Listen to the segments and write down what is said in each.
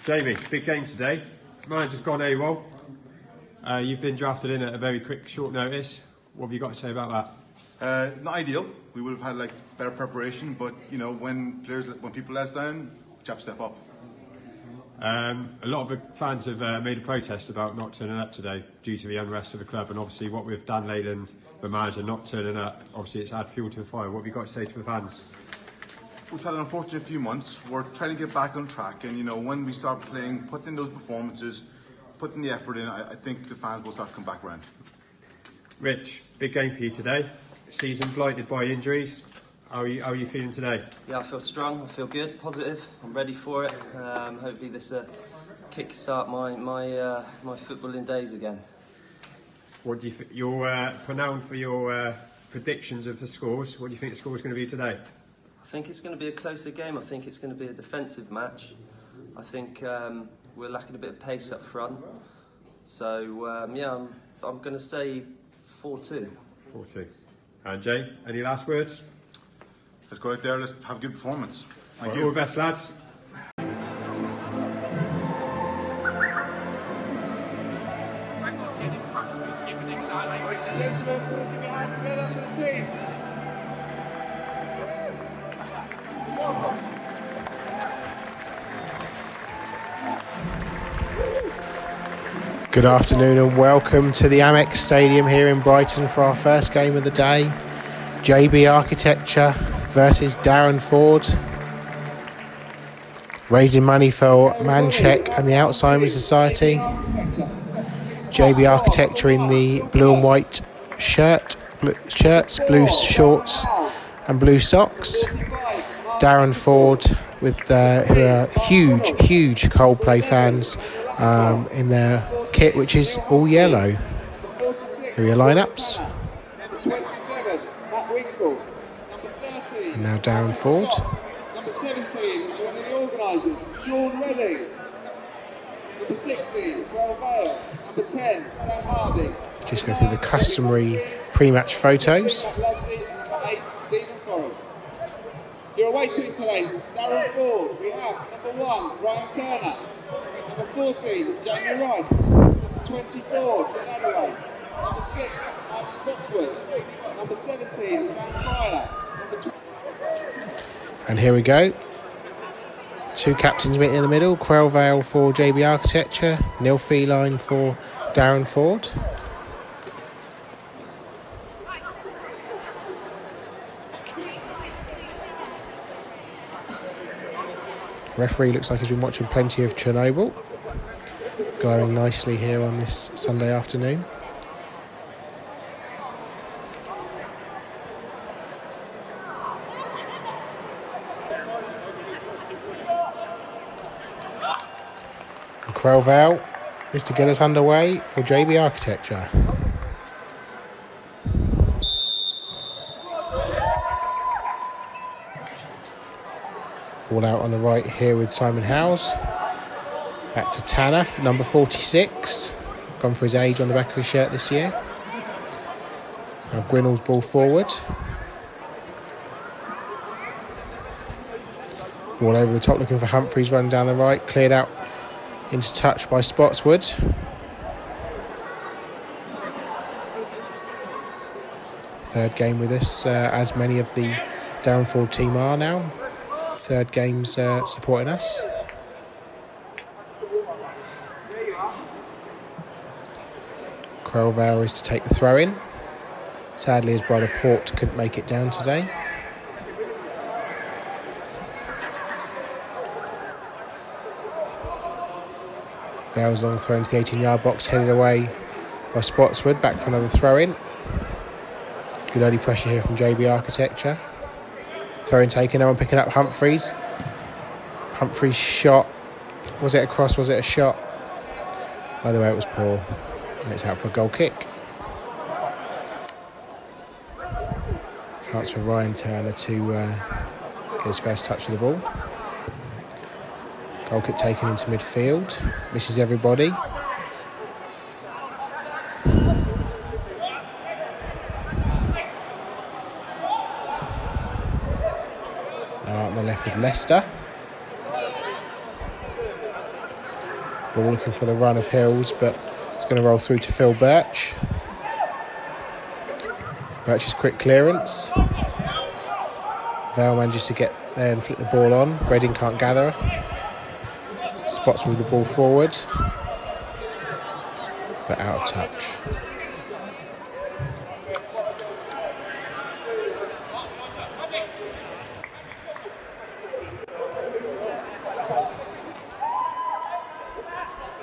Jamie, big game today. Manager's gone AWOL. You've been drafted in at a very quick, short notice. What have you got to say about that? Not ideal. We would have had better preparation, but when people let us down, we have to step up. A lot of the fans have made a protest about not turning up today due to the unrest of the club, and obviously what with Dan Leyland, the manager, not turning up, obviously it's added fuel to the fire. What have you got to say to the fans? We've had an unfortunate few months. We're trying to get back on track, and when we start playing, putting in those performances, putting the effort in, I think the fans will start to come back around. Rich, big game for you today. Season blighted by injuries. How are you feeling today? Yeah, I feel strong. I feel good, positive. I'm ready for it. Hopefully this kick-start my footballing days again. What do you think? You're renowned for your predictions of the scores. What do you think the score is going to be today? I think it's going to be a closer game. I think it's going to be a defensive match. I think we're lacking a bit of pace up front. So I'm going to say 4-2. 4-2. And Jay, any last words? Let's go out there, let's have a good performance. Thank you. All the best, lads. Ladies and gentlemen, please give your hand together for the team. Good afternoon and welcome to the Amex Stadium here in Brighton for our first game of the day. JB Architecture versus Daron Ford. Raising money for Mancheck and the Alzheimer's Society. JB Architecture in the blue and white shirts, blue shorts and blue socks. Daron Ford with who are huge Coldplay fans in their kit, which is all yellow. Here are your lineups. And now Daron Ford. Number 17, one of the organisers, Sean Redding. Number 16, Carl Vale. Number 10, Sam Hardy. Just go through the customary pre-match photos. Number 8, Stephen Forrest. Your away team today, Daron Ford. We have number 1, Ryan Turner. Number 14, Jamie Rice. Number 24, John Adaway. Number 6, Mike Spotswood. Number 17, Sam Pryor. And here we go. Two captains meeting in the middle. Quell Vale for JB Architecture. Neil Feline for Daron Ford. Referee looks like he's been watching plenty of Chernobyl. Glowing nicely here on this Sunday afternoon. Quell Vale is to get us underway for JB Architecture. Ball out on the right here with Simon Howes. Back to Tanner, number 46. Gone for his age on the back of his shirt this year. Now Grinnell's ball forward. Ball over the top looking for Humphreys, running down the right. Cleared out into touch by Spotswood. Third game with us, as many of the Daron Ford team are now. Third game's supporting us. Quell Vale is to take the throw in. Sadly, his brother Port couldn't make it down today. Vale's long throw into the 18-yard box, headed away by Spotswood. Back for another throw in. Good early pressure here from JB Architecture. Throw in taken, no one picking up Humphreys. Humphreys shot. Was it a cross? Was it a shot? Either way, it was poor. And it's out for a goal kick. Chance for Ryan Turner to get his first touch of the ball. Goal kick taken into midfield. Misses everybody. Now on the left with Leicester. Ball looking for the run of Hills, but it's going to roll through to Phil Birch. Birch's quick clearance. Vale manages to get there and flip the ball on. Reading can't gather. Spots with the ball forward, but out of touch.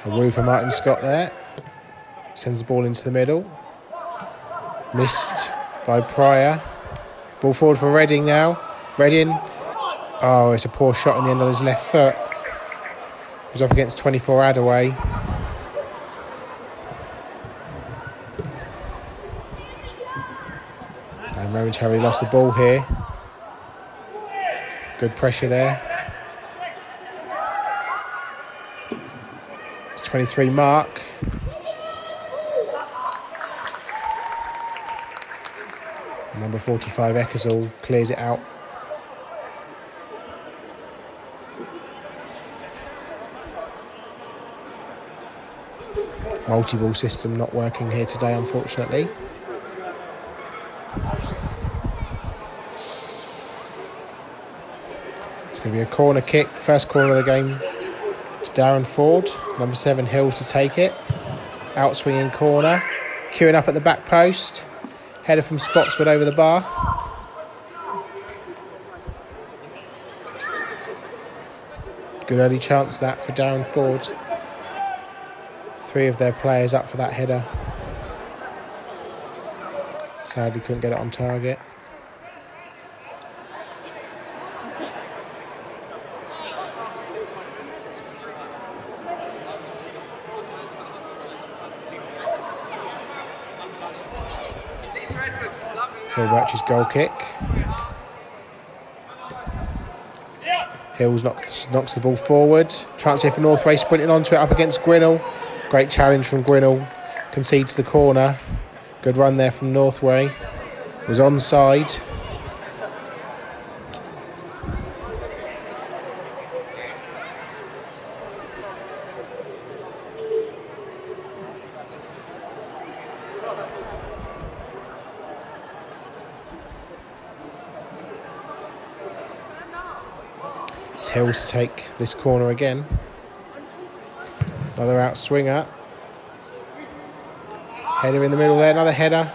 A woo for Martin Scott there. Sends the ball into the middle. Missed by Pryor. Ball forward for Reading now. Reading. Oh, it's a poor shot in the end on his left foot. He was up against 24 Adaway. And momentarily lost the ball here. Good pressure there. 23 Mark. Number 45 Eckersall clears it out. Multi-ball system not working here today, unfortunately. It's going to be a corner kick. First corner of the game to Daron Ford. Number 7 Hills to take it. Outswinging corner. Queuing up at the back post. Header from Spotswood over the bar. Good early chance that for Daron Ford. 3 of their players up for that header. Sadly couldn't get it on target. Phil Birch's goal kick. Hills knocks the ball forward. Chance here for Northway, sprinting onto it up against Grinnell. Great challenge from Grinnell. Concedes the corner. Good run there from Northway. Was onside. It's Hills to take this corner again. Another out swinger. Header in the middle there. Another header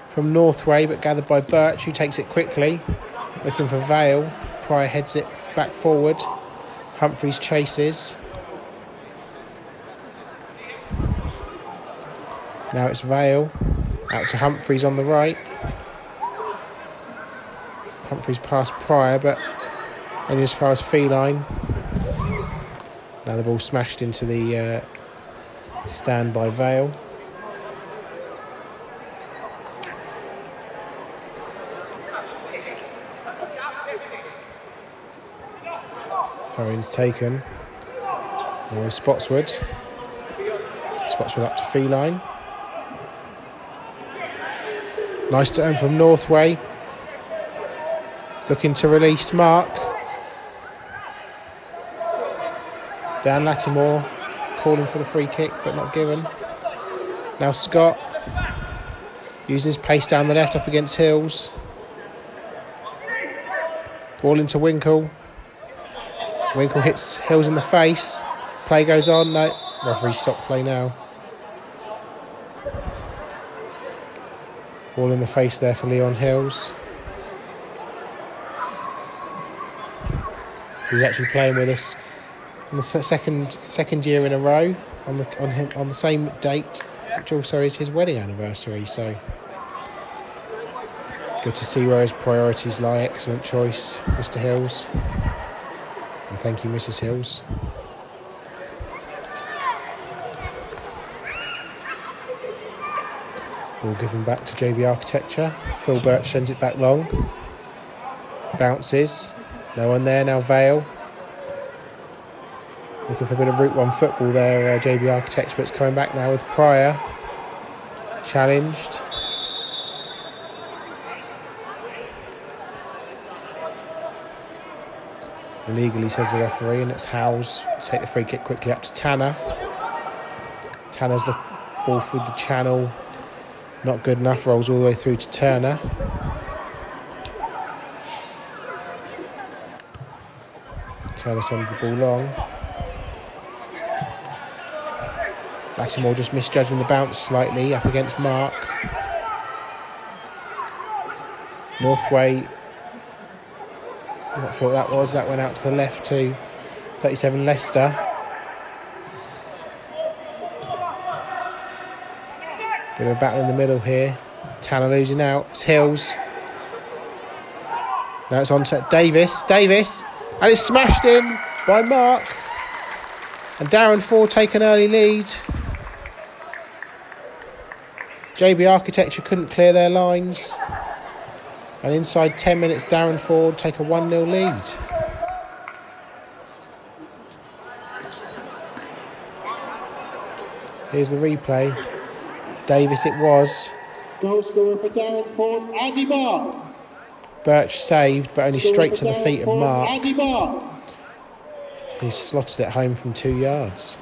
from Northway, but gathered by Birch, who takes it quickly. Looking for Vale. Pryor heads it back forward. Humphreys chases. Now it's Vale. Out to Humphreys on the right. Humphreys past Pryor, but only as far as Feline. Now the ball smashed into the stand by Vale. Throw-in's taken. Now Spotswood. Spotswood up to Feline. Nice turn from Northway. Looking to release Mark. Dan Lattimore calling for the free kick, but not given. Now Scott using his pace down the left up against Hills. Ball into Winkle. Winkle hits Hills in the face. Play goes on. No, referee stopped play now. Ball in the face there for Leon Hills. He's actually playing with us in the second year in a row on the same date, which also is his wedding anniversary. So good to see where his priorities lie. Excellent choice, Mr. Hills. And thank you, Mrs. Hills. Ball given back to JB Architecture. Phil Birch sends it back long. Bounces. No one there. Now Vale. Looking for a bit of Route 1 football there, JB Architecture, but it's coming back now with Pryor. Challenged. Illegally, says the referee, and it's Howes to take the free kick quickly up to Tanner. Tanner's the ball through the channel. Not good enough. Rolls all the way through to Turner. Turner sends the ball long. Lattimore just misjudging the bounce slightly up against Mark. Northway, I'm not sure what that was. That went out to the left to 37 Leicester. Bit of a battle in the middle here. Tanner losing out. It's Hills. Now it's on to Davis. And it's smashed in by Mark. And Daron Ford take an early lead. JB Architecture couldn't clear their lines. And inside 10 minutes, Daron Ford take a 1-0 lead. Here's the replay. Davis it was. Goal scorer for Daron Ford, Andy Mark. Birch saved, but only straight to the feet of Mark, Andy Mark, who slotted it home from 2 yards.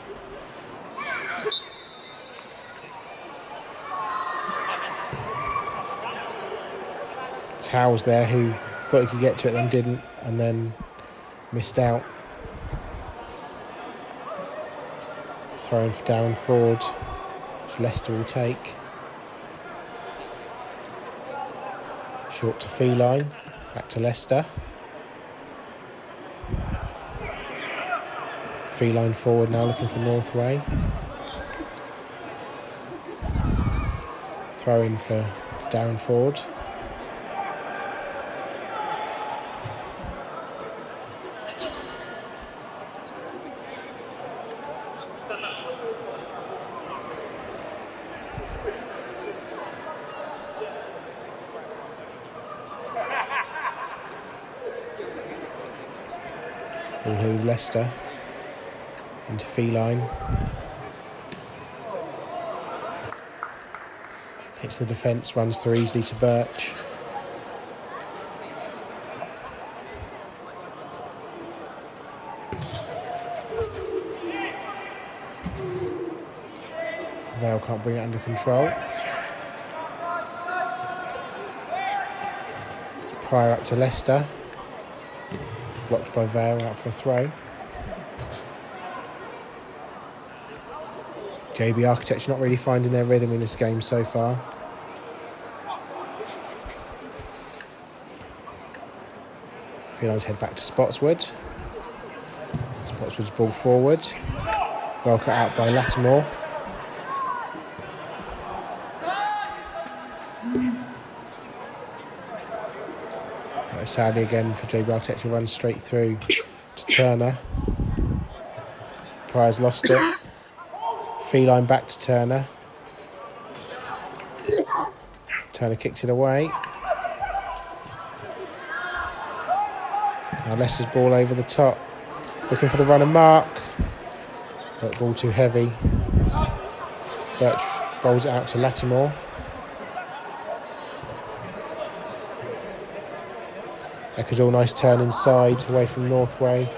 It's Howells there, who thought he could get to it, then didn't, and then missed out. Throwing for Daron Ford, which Leicester will take. Short to Feline, back to Leicester. Feline forward now looking for Northway. Throw in for Daron Ford. Ball here with Leicester. Into Feline. Hits the defence, runs through easily to Birch. Vale can't bring it under control. It's Pryor up to Leicester. Blocked by Vale, out for a throw. JB Architecture not really finding their rhythm in this game so far. Feline's head back to Spotswood. Spotswood's ball forward. Well cut out by Lattimore. Sadly again for JB Architecture, runs straight through to Turner. Pryor's lost it. Feline back to Turner. Turner kicks it away. Now Leicester's ball over the top. Looking for the run of Mark. But ball too heavy. Birch bowls it out to Lattimore. Ecker's all nice turn inside, away from Northway.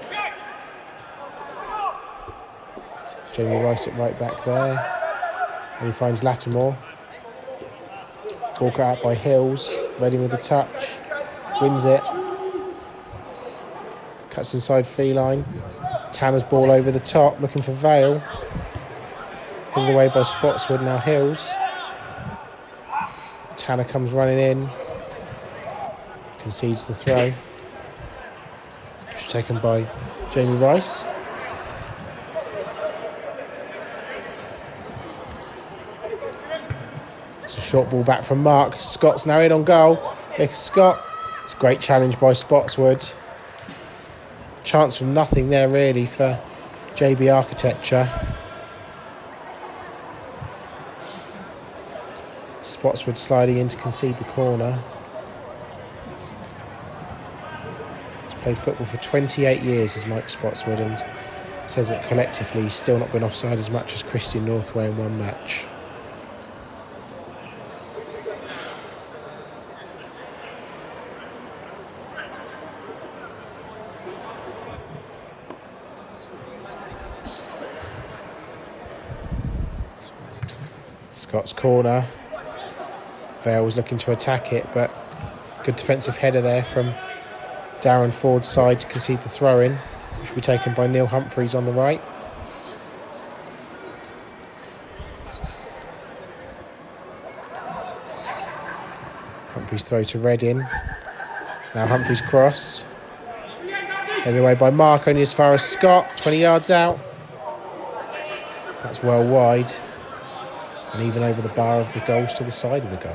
Jamie Rice it right back there. And he finds Lattimore. Ball cut out by Hills. Ready with the touch. Wins it. Cuts inside Feline. Tanner's ball over the top, looking for Vale. Headed away by Spotswood, now Hills. Tanner comes running in. Concedes the throw. Taken by Jamie Rice. It's a short ball back from Mark. Scott's now in on goal. Here's Scott. It's a great challenge by Spotswood. Chance from nothing there really for JB Architecture. Spotswood sliding in to concede the corner. Played football for 28 years as Mike Spotswood, and says that collectively he's still not been offside as much as Christian Northway in one match. Scott's corner. Vale was looking to attack it, but good defensive header there from Daron Ford's side to concede the throw-in, which will be taken by Neil Humphreys on the right. Humphreys throw to Reddin. Now Humphreys cross. Headed away by Mark, only as far as Scott, 20 yards out. That's well wide. And even over the bar of the goals to the side of the goal.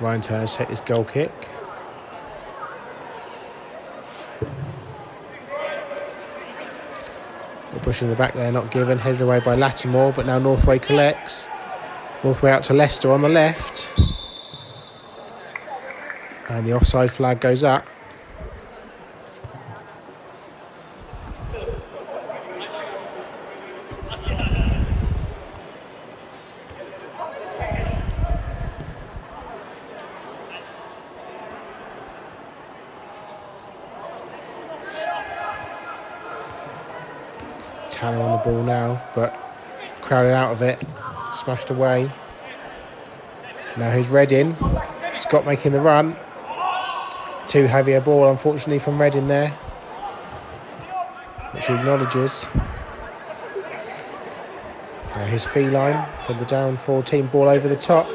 Ryan Turner's take his goal kick. They're pushing the back there, not given. Headed away by Lattimore, but now Northway collects. Northway out to Leicester on the left. And the offside flag goes up. Tanner on the ball now, but crowded out of it, smashed away. Now here's Reddin. Scott making the run. Too heavy a ball, unfortunately, from Reddin there, which he acknowledges. Now here's Feline for the Daron Ford team. Ball over the top,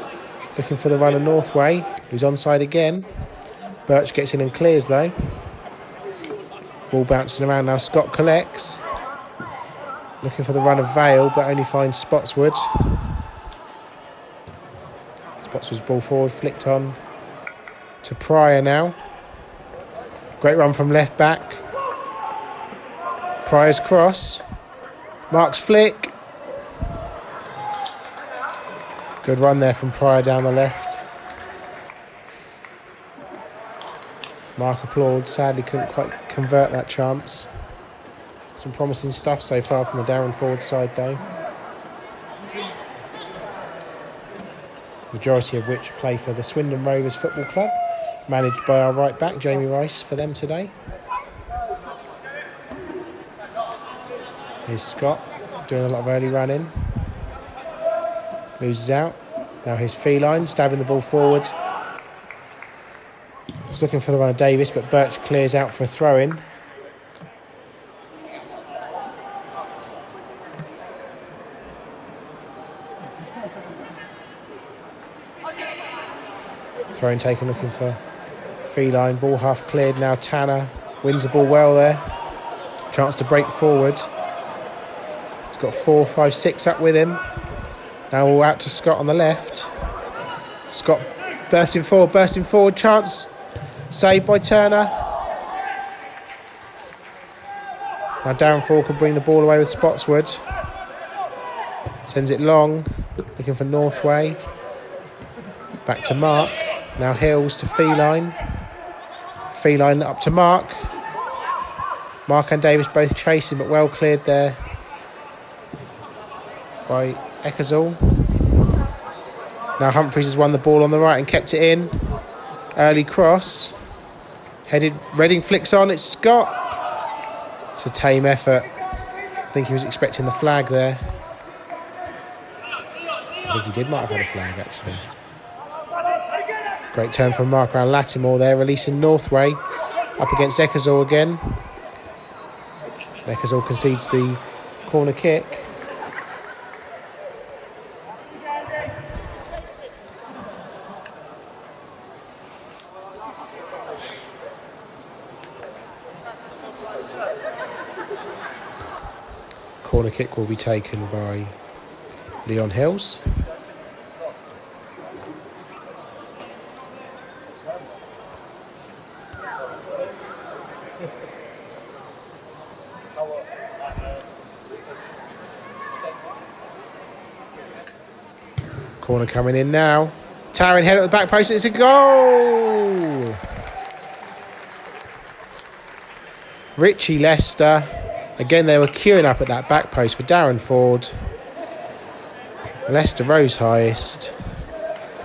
looking for the runner Northway, who's onside again. Birch gets in and clears though. Ball bouncing around now. Scott collects. Looking for the run of Vale, but only finds Spotswood. Spotswood's ball forward, flicked on to Pryor now. Great run from left back. Pryor's cross. Mark's flick. Good run there from Pryor down the left. Mark applauds, sadly couldn't quite convert that chance. Some promising stuff so far from the Daron Ford side though. Majority of which play for the Swindon Rovers Football Club, managed by our right back Jamie Rice for them today. Here's Scott doing a lot of early running. Loses out. Now here's Feline stabbing the ball forward. Just looking for the runner Davis, but Birch clears out for a throw-in. Throw-in taken, looking for Feline. Ball half cleared now. Tanner wins the ball well there. Chance to break forward. He's got 4, 5, 6 up with him. Now all out to Scott on the left. Scott bursting forward. Chance saved by Turner. Now Daron Ford can bring the ball away with Spotswood. Sends it long. Looking for Northway. Back to Mark. Now Hills to Feline. Feline up to Mark. Mark and Davis both chasing, but well cleared there by Eckersall. Now Humphreys has won the ball on the right and kept it in. Early cross. Headed, Redding flicks on, it's Scott. It's a tame effort. I think he was expecting the flag there. I think he might have had a flag actually. Great turn from Mark around Lattimore there, releasing Northway up against Eckersall again. Eckersall concedes the corner kick. Corner kick will be taken by Leon Hills. Corner coming in now. Towering head at the back post. It's a goal! Richie Leicester Again, they were queuing up at that back post for Daron Ford. Leicester rose highest.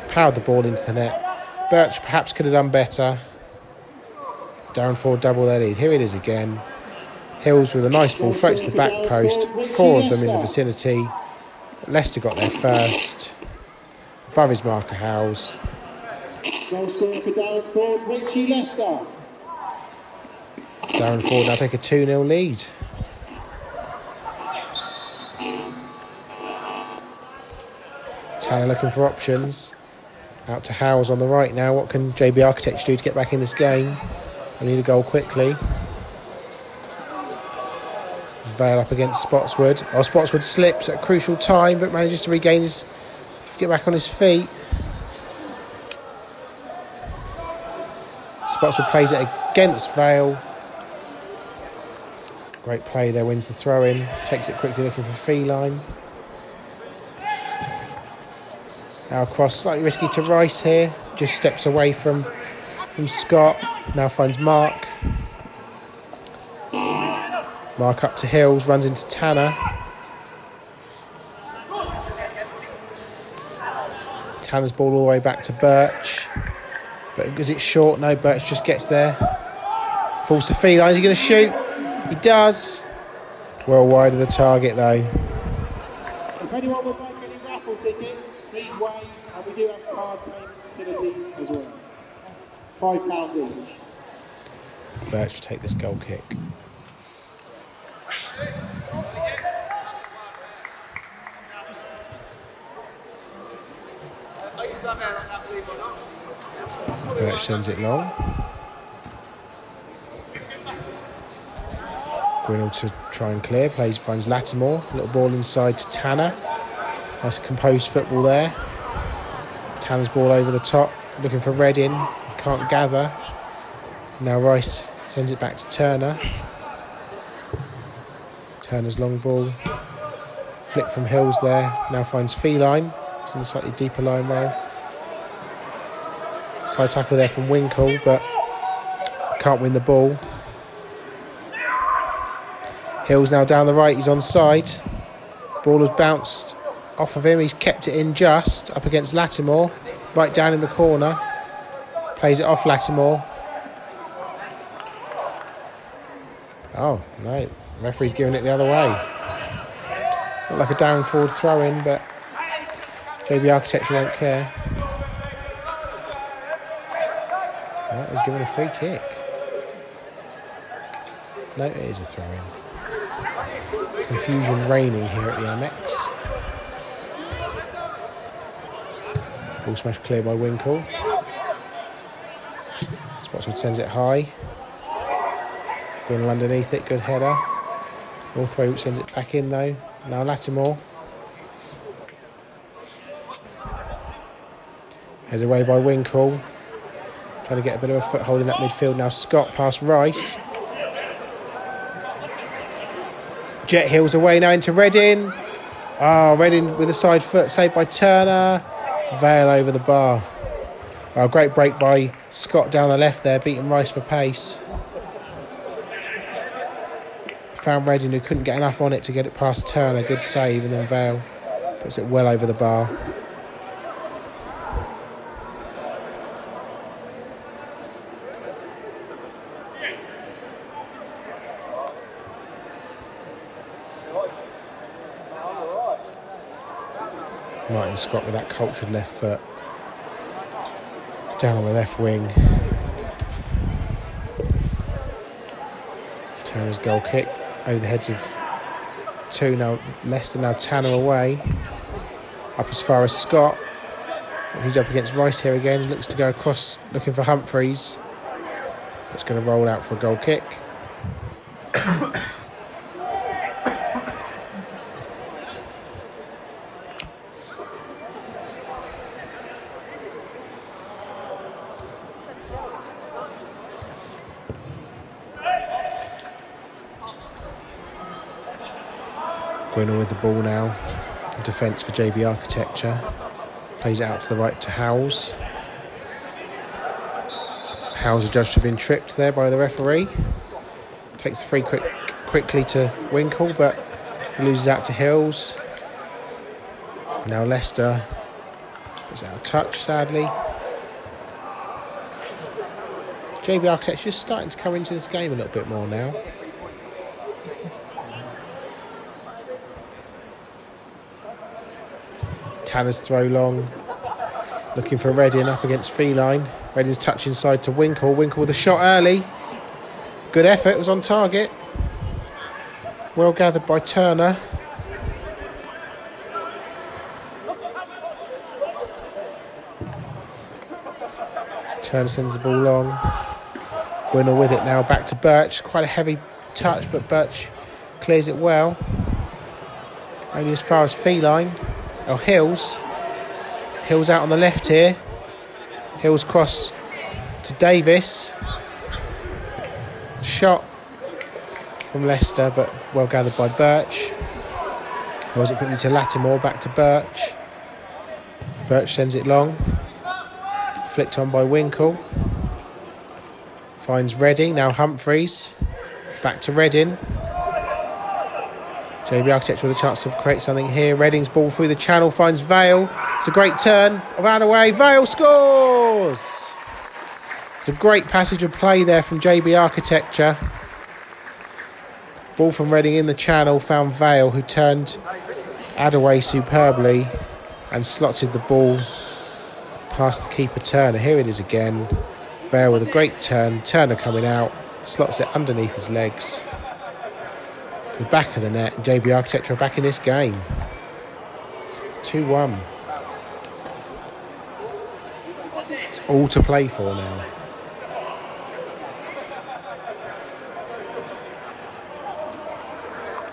Powered the ball into the net. Birch perhaps could have done better. Daron Ford double their lead. Here it is again. Hills with a nice ball, float to the back post. 4 of them in the vicinity. Leicester got there first. Above his marker, Howes. Goal scorer for Daron Ford, Richie Leicester. Daron Ford now take a 2-0 lead. Tanner looking for options. Out to Howes on the right now. What can JB Architecture do to get back in this game? They need a goal quickly. Vale up against Spotswood. Oh, Spotswood slips at a crucial time, but manages to get back on his feet. Spotswood plays it against Vale. Great play there, wins the throw-in. Takes it quickly, looking for Feline. Now across, slightly risky to Rice here. Just steps away from Scott. Now finds Mark. Mark up to Hills, runs into Tanner. Tanner's ball all the way back to Birch. But is it short? No, Birch just gets there. Falls to Feline. Is he going to shoot? He does. Well wide of the target though. If anyone would like any raffle tickets, please wait, and we do have card payment facilities as well. £5 each. Birch will take this goal kick. Birch sends it long. Grinnell to try and clear, finds Lattimore, little ball inside to Tanner. Nice composed football there. Tanner's ball over the top, looking for Reddin, can't gather. Now Rice sends it back to Turner. Turner's long ball, flick from Hills there, now finds Feline, it's in a slightly deeper line roll. Slide tackle there from Winkle, but can't win the ball. Hills now down the right, he's onside. Ball has bounced off of him, he's kept it in just, up against Lattimore, right down in the corner. Plays it off Lattimore. Oh, no, referee's giving it the other way. Not like a Daron Ford throw-in, but JB Architecture won't care. Right, they're given a free kick. No, it is a throw-in. Confusion reigning here at the Amex. Ball smashed clear by Winkle. Spotswood sends it high. Grinnell underneath it, good header. Northway sends it back in though. Now Lattimore. Headed away by Winkle. Trying to get a bit of a foothold in that midfield. Now Scott past Rice. Jet Hills away now into Reddin. Oh, Reddin with a side foot, saved by Turner. Vale over the bar. Oh, great break by Scott down the left there, beating Rice for pace. Found Reddin, who couldn't get enough on it to get it past Turner. Good save, and then Vale puts it well over the bar. Martin Scott with that cultured left foot. Down on the left wing. Tanner's goal kick over the heads of two. Now Leicester, now Tanner away. Up as far as Scott. He's up against Rice here again. Looks to go across looking for Humphreys. It's going to roll out for a goal kick. Grinnell with the ball now. Defence for JB Architecture. Plays it out to the right to Howes. Howes is judged to have been tripped there by the referee. Takes the free quickly to Winkle, but he loses out to Hills. Now Leicester is out of touch, sadly. JB Architecture just starting to come into this game a little bit more now. Tanner's throw long, looking for Reddin up against Feline. Reddin's touch inside to Winkle. Winkle with a shot early. Good effort, it was on target. Well gathered by Turner. Turner sends the ball long. Gwynner with it now, back to Birch. Quite a heavy touch, but Birch clears it well. Only as far as Feline. Oh, Hills. Hills out on the left here. Hills cross to Davis. Shot from Leicester, but well gathered by Birch. Was it quickly to Lattimore, back to Birch. Birch sends it long. Flicked on by Winkle. Finds Redding, now Humphreys. Back to Redding. JB Architecture with a chance to create something here. Redding's ball through the channel, finds Vale. It's a great turn, around away. Vale scores! It's a great passage of play there from JB Architecture. Ball from Redding in the channel, found Vale, who turned Adaway superbly and slotted the ball past the keeper Turner. Here it is again. Vale with a great turn. Turner coming out, slots it underneath his legs to the back of the net. And JB Architecture are back in this game. 2-1. It's all to play for now.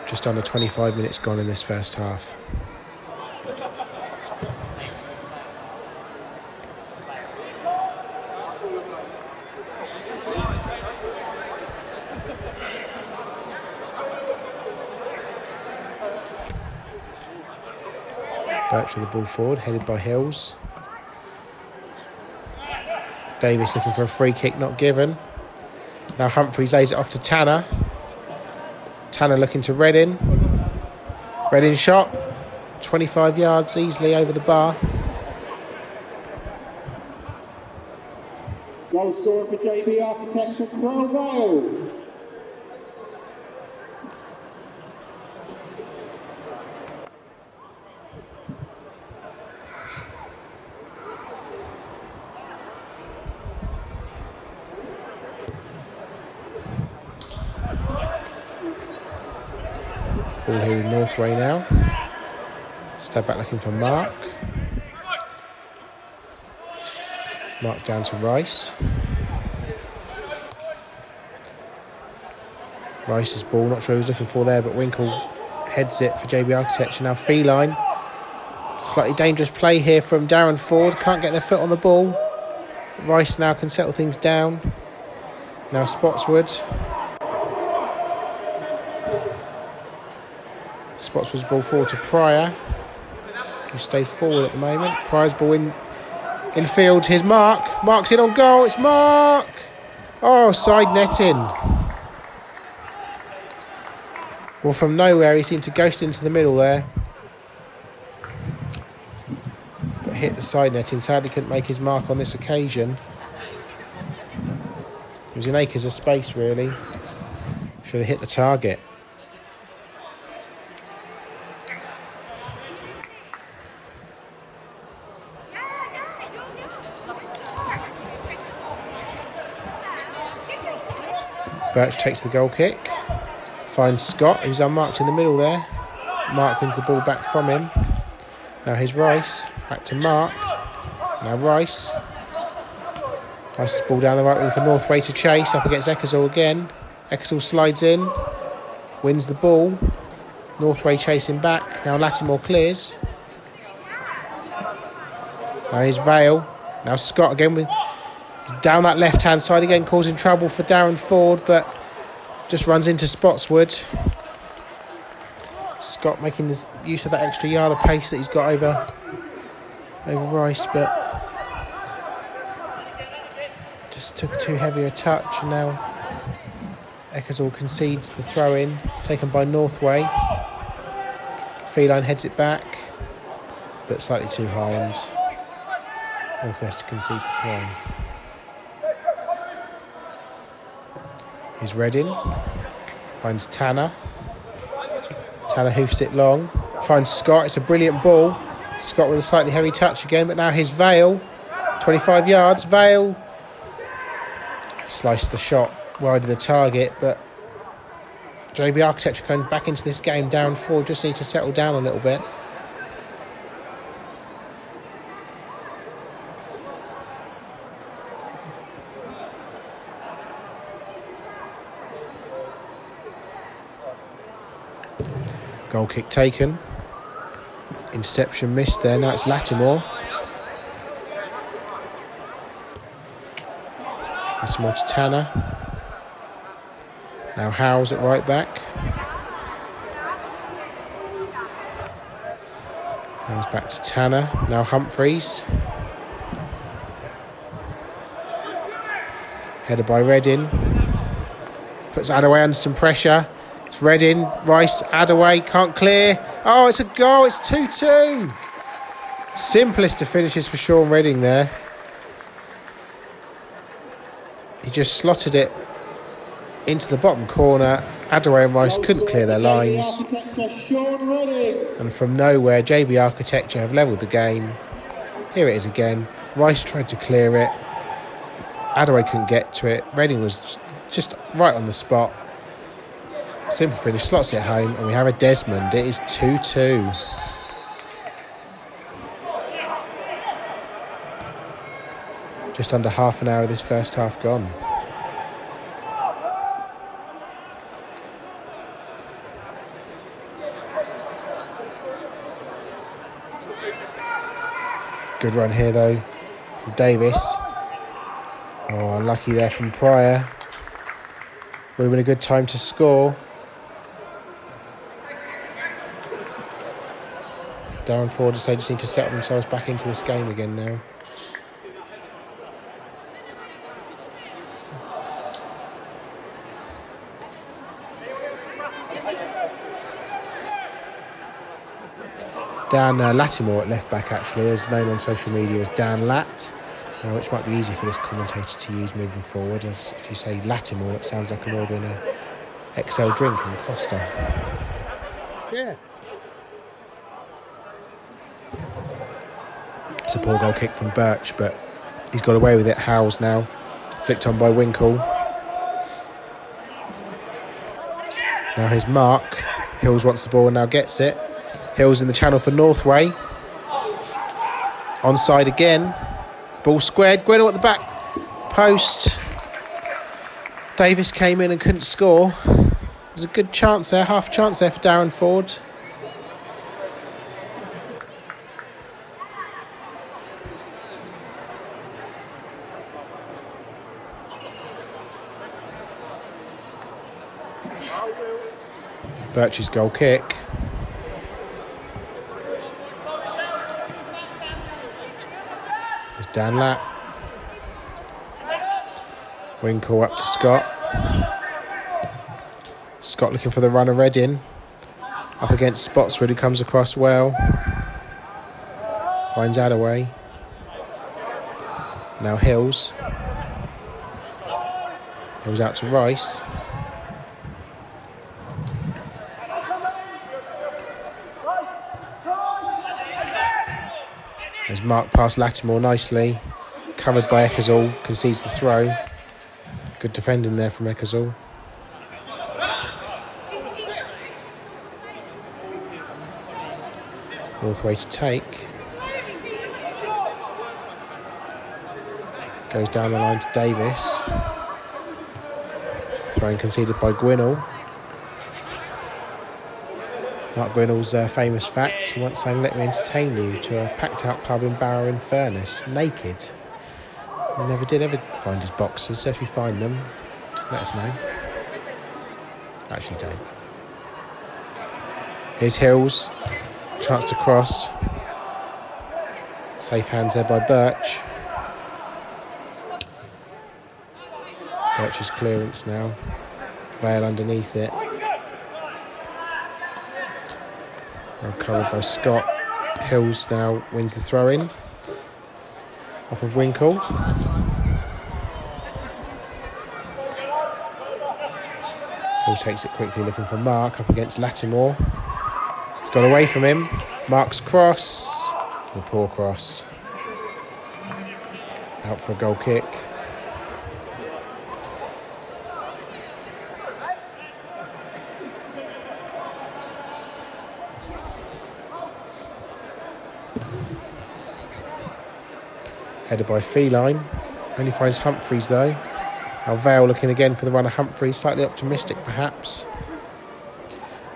Just under 25 minutes gone in this first half. Birch with the ball forward, headed by Hills. Davis looking for a free kick, not given. Now Humphreys lays it off to Tanner. Tanner looking to Reddin. Reddin shot. 25 yards easily over the bar. Goal scorer for JB Architecture, Crow Vale. Ball here with Northway now. Step back looking for Mark. Mark down to Rice. Rice's ball, not sure who he was looking for there, but Winkle heads it for JB Architecture. Now Feline. Slightly dangerous play here from Daron Ford. Can't get their foot on the ball. Rice now can settle things down. Now Spotswood. Spotswood's ball forward to Pryor, who stayed forward at the moment. Pryor's ball in field. Here's Mark. Mark's in on goal. It's Mark. Oh, side netting. Well, from nowhere, he seemed to ghost into the middle there. But hit the side netting. Sadly, couldn't make his mark on this occasion. It was in acres of space, really. Should have hit the target. Birch takes the goal kick, finds Scott, who's unmarked in the middle there. Mark wins the ball back from him. Now here's Rice, back to Mark. Now Rice. Rice's ball down the right wing for Northway to chase, up against Eckersall again. Eckersall slides in, wins the ball. Northway chasing back, now Lattimore clears. Now here's Vale, now Scott again with... Down that left-hand side again, causing trouble for Daron Ford, but just runs into Spotswood. Scott making use of that extra yard of pace that he's got over Rice, but just took too heavy a touch. And now Eckersall concedes the throw-in, taken by Northway. Feline heads it back, but slightly too high, and Northway has to concede the throw. Here's Reddin. Finds Tanner. Tanner hoofs it long. Finds Scott. It's a brilliant ball. Scott with a slightly heavy touch again, but now here's Vale. 25 yards. Vale sliced the shot wide of the target, but JB Architecture coming back into this game. Daron Ford just needs to settle down a little bit. Goal kick taken. Interception missed there. Now it's Lattimore. Lattimore to Tanner. Now Howes at right back. Howes back to Tanner. Now Humphreys. Headed by Reddin. Puts Adaway under some pressure. It's Reddin, Rice, Adaway, can't clear. Oh, it's a goal, it's 2-2. Simplest of finishes for Sean Redding there. He just slotted it into the bottom corner. Adaway and Rice couldn't clear their lines. And from nowhere, JB Architecture have levelled the game. Here it is again. Rice tried to clear it. Adaway couldn't get to it. Redding was just right on the spot. Simple finish, slots it home, and we have a Desmond. It is 2-2. Just under half an hour of this first half gone. Good run here though from Davis. Oh, unlucky there from Pryor. Would have been a good time to score. Daron Ford just need to settle themselves back into this game again now. Dan Lattimore at left back actually is known on social media as Dan Lat, which might be easy for this commentator to use moving forward, as if you say Lattimore it sounds like I'm ordering a XL drink in Costa. Yeah. It's a poor goal kick from Birch, but he's got away with it. Howes now, flicked on by Winkle. Now here's Mark. Hills wants the ball and now gets it. Hills in the channel for Northway. Onside again. Ball squared. Gwinnell at the back post. Davis came in and couldn't score. It was a good chance there, half chance there for Daron Ford. Birch's goal kick. There's Dan Lapp. Winkle up to Scott. Scott looking for the runner Reddin. Up against Spotswood, who comes across well. Finds Adaway. Now Hills. Hills out to Rice. There's Mark past Lattimore nicely. Covered by Eckersall. Concedes the throw. Good defending there from Eckersall. Northway to take. Goes down the line to Davis. Throwing conceded by Gwinnell. Mark Gwinnell's famous fact, he once sang, "Let me entertain you," to a packed out pub in Barrow-in-Furness, naked. He never did ever find his boxers, so if you find them, let us know. Actually don't. Here's Hills. Chance to cross. Safe hands there by Birch. Birch's clearance now. Vale underneath it. Well covered by Scott. Hills now wins the throw-in off of Winkle. Hills takes it quickly, looking for Mark up against Lattimore. He's got away from him. Mark's cross. The poor cross. Out for a goal kick. Headed by Feline. Only finds Humphreys though. Now Vale looking again for the run of Humphreys. Slightly optimistic perhaps.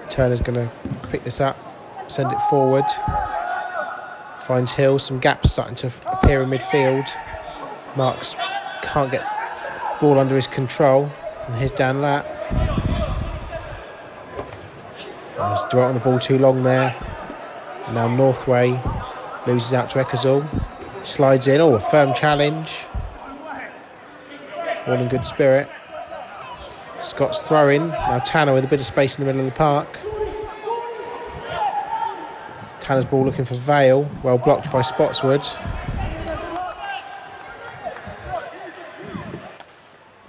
Turner's going to pick this up. Send it forward. Finds Hill. Some gaps starting to appear in midfield. Marks can't get ball under his control. And here's Dan Latt. He's dwelt on the ball too long there. And now Northway loses out to Eckersall. Slides in. Oh, a firm challenge. All in good spirit. Scott's throwing. Now Tanner with a bit of space in the middle of the park. Tanner's ball looking for Vale. Well blocked by Spotswood.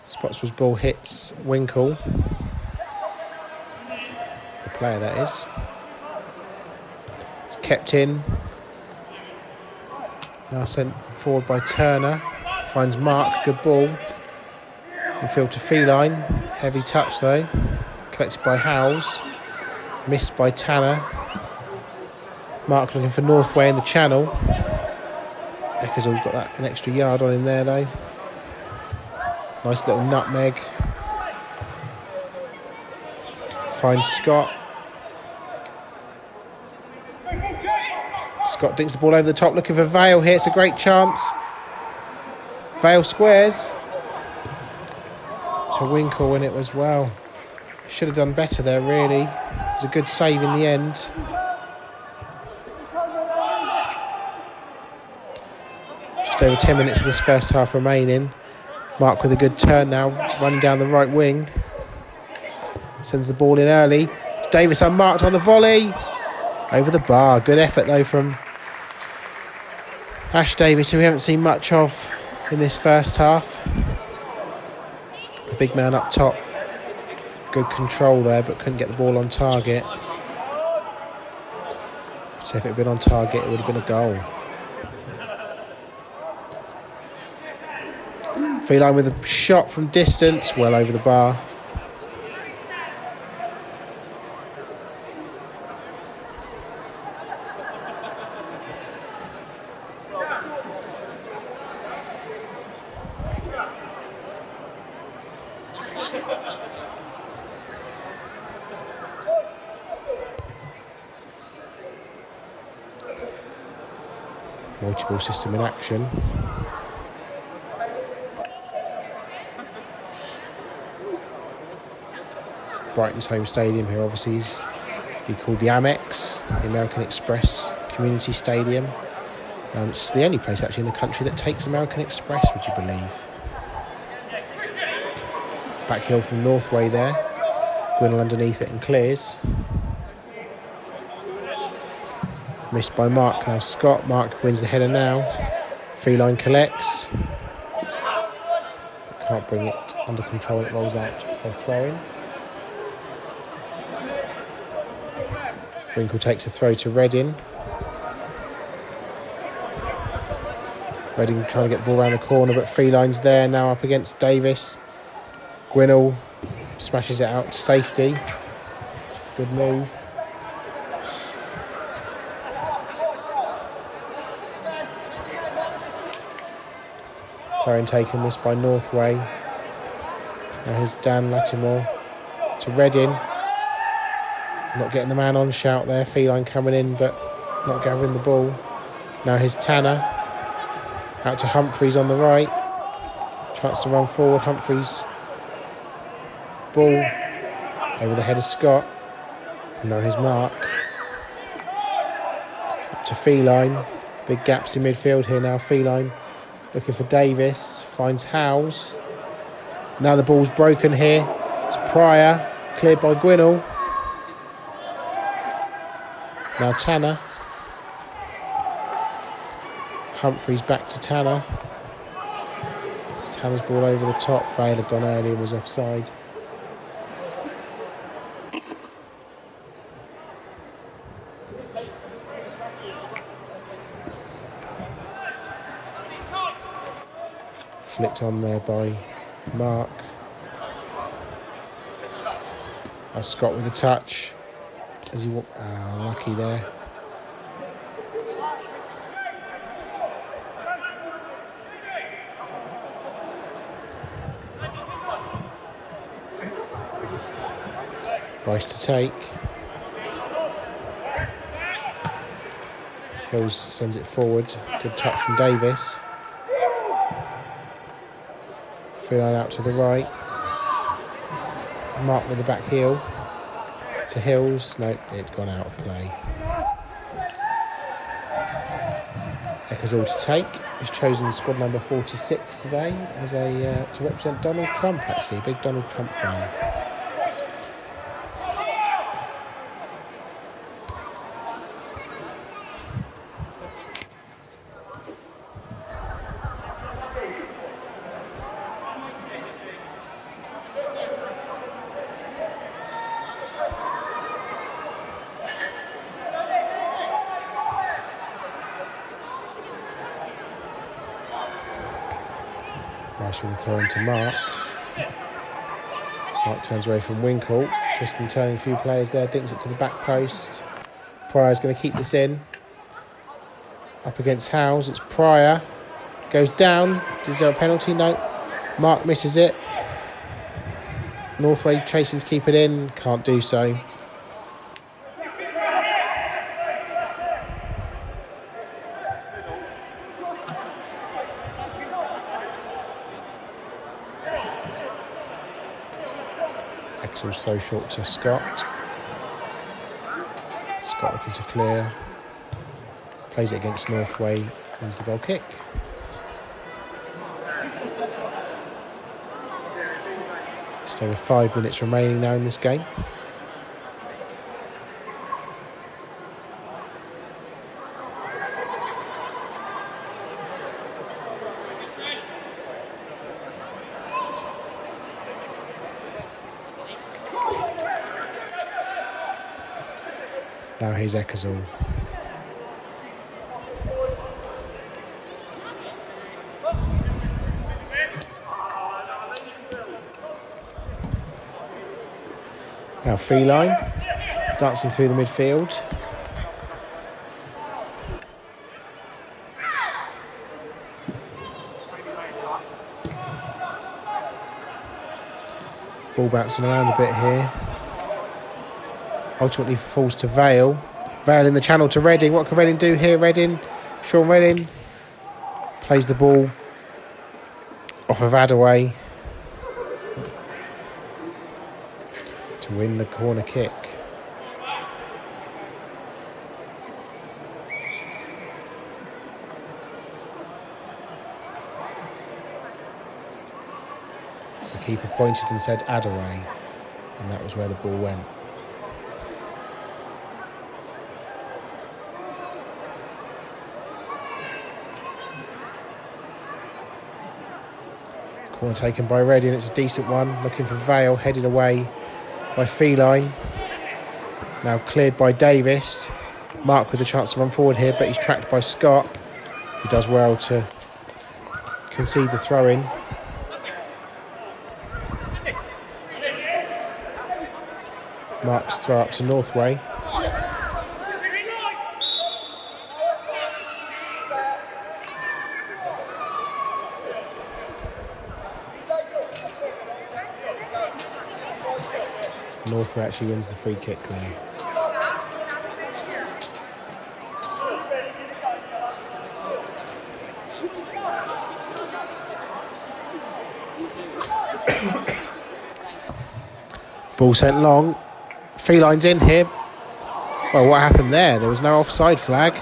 Spotswood's ball hits Winkle. The player, that is. It's kept in. Now sent forward by Turner. Finds Mark. Good ball. Infield to Feline. Heavy touch though. Collected by Howes. Missed by Tanner. Mark looking for Northway in the channel. Eckersall's got that an extra yard on him there though. Nice little nutmeg. Finds Scott. Scott dinks the ball over the top looking for Vale here. It's a great chance. Vale squares. To Winkle and it was well. Should have done better there really. It was a good save in the end. Just over 10 minutes of this first half remaining. Mark with a good turn now, running down the right wing. Sends the ball in early. It's Davis unmarked on the volley. Over the bar. Good effort though from Ash Davis, who we haven't seen much of in this first half. The big man up top. Good control there, but couldn't get the ball on target. So if it had been on target, it would have been a goal. Feline with a shot from distance, well over the bar. Multi-ball system in action. Brighton's home stadium here obviously is called the Amex, the American Express Community Stadium. And it's the only place actually in the country that takes American Express, would you believe? Back heel from Northway there. Gwinnell underneath it and clears. Missed by Mark. Now Scott. Mark wins the header now. Feline collects. But can't bring it under control. It rolls out for a throw-in. Winkle takes a throw to Redding. Redding trying to get the ball around the corner, but Feline's there now up against Davis. Gwinnell smashes it out to safety. Good move. Throw-in taken, missed by Northway. Now here's Dan Lattimore to Redding. Not getting the man on shout there. Feline coming in, but not gathering the ball. Now here's Tanner. Out to Humphreys on the right. Chance to run forward. Humphreys. Ball over the head of Scott. And now here's Mark. Up to Feline. Big gaps in midfield here now. Feline looking for Davis. Finds Howes. Now the ball's broken here. It's Pryor, cleared by Gwinnell. Now Tanner. Humphreys back to Tanner. Tanner's ball over the top. Vale had gone early and was offside. Flicked on there by Mark. Scott with a touch. As he lucky there. Bryce to take. Hills sends it forward. Good touch from Davis. Feline out to the right. Mark with the back heel. To Hills. Nope, it'd gone out of play. Eckersall to take. He's chosen squad number 46 today as to represent Donald Trump, actually. A big Donald Trump fan. With a throw into Mark. Mark turns away from Winkle. Twisting, turning a few players there. Dinks it to the back post. Pryor's going to keep this in. Up against Howes. It's Pryor. Goes down. Is there a penalty? No. Mark misses it. Northway chasing to keep it in. Can't do so. So short to Scott. Scott looking to clear. Plays it against Northway. Wins the goal kick. Just over 5 minutes remaining now in this game. Now here's Eckersall. Now Feline, dancing through the midfield. Ball bouncing around a bit here. Ultimately falls to Vale. Vale in the channel to Reading. What can Reading do here? Sean Reading plays the ball off of Adaway to win the corner kick. The keeper pointed and said Adaway, and that was where the ball went. Corner taken by Reading, it's a decent one. Looking for Vale, headed away by Feline. Now cleared by Davis. Mark with a chance to run forward here, but he's tracked by Scott. He does well to concede the throw-in. Mark's throw up to Northway. Northway actually wins the free kick there. Ball sent long. Feline's in here. Well, what happened there? There was no offside flag.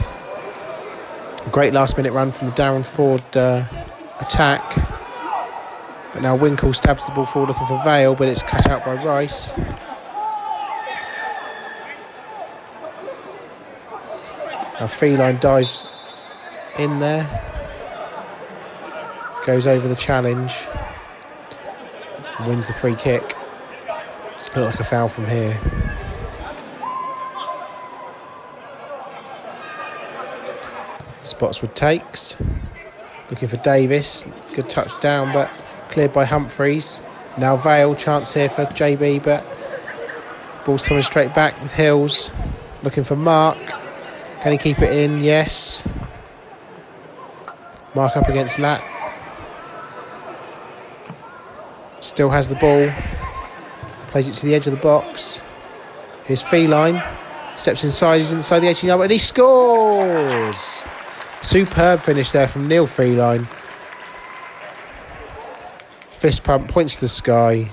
Great last minute run from the Daron Ford attack. But now Winkle stabs the ball forward looking for Vale, but it's cut out by Rice. Now Feline dives in there, goes over the challenge, and wins the free kick. Look like a foul from here. Spotswood takes, looking for Davis, good touch down but cleared by Humphreys. Now Vale, chance here for JB, but ball's coming straight back with Hills, looking for Mark. Can he keep it in? Yes. Mark up against Lat. Still has the ball. Plays it to the edge of the box. Here's Feline. Steps inside. He's inside the 18-yard line and he scores! Superb finish there from Neil Feline. Fist pump, points to the sky.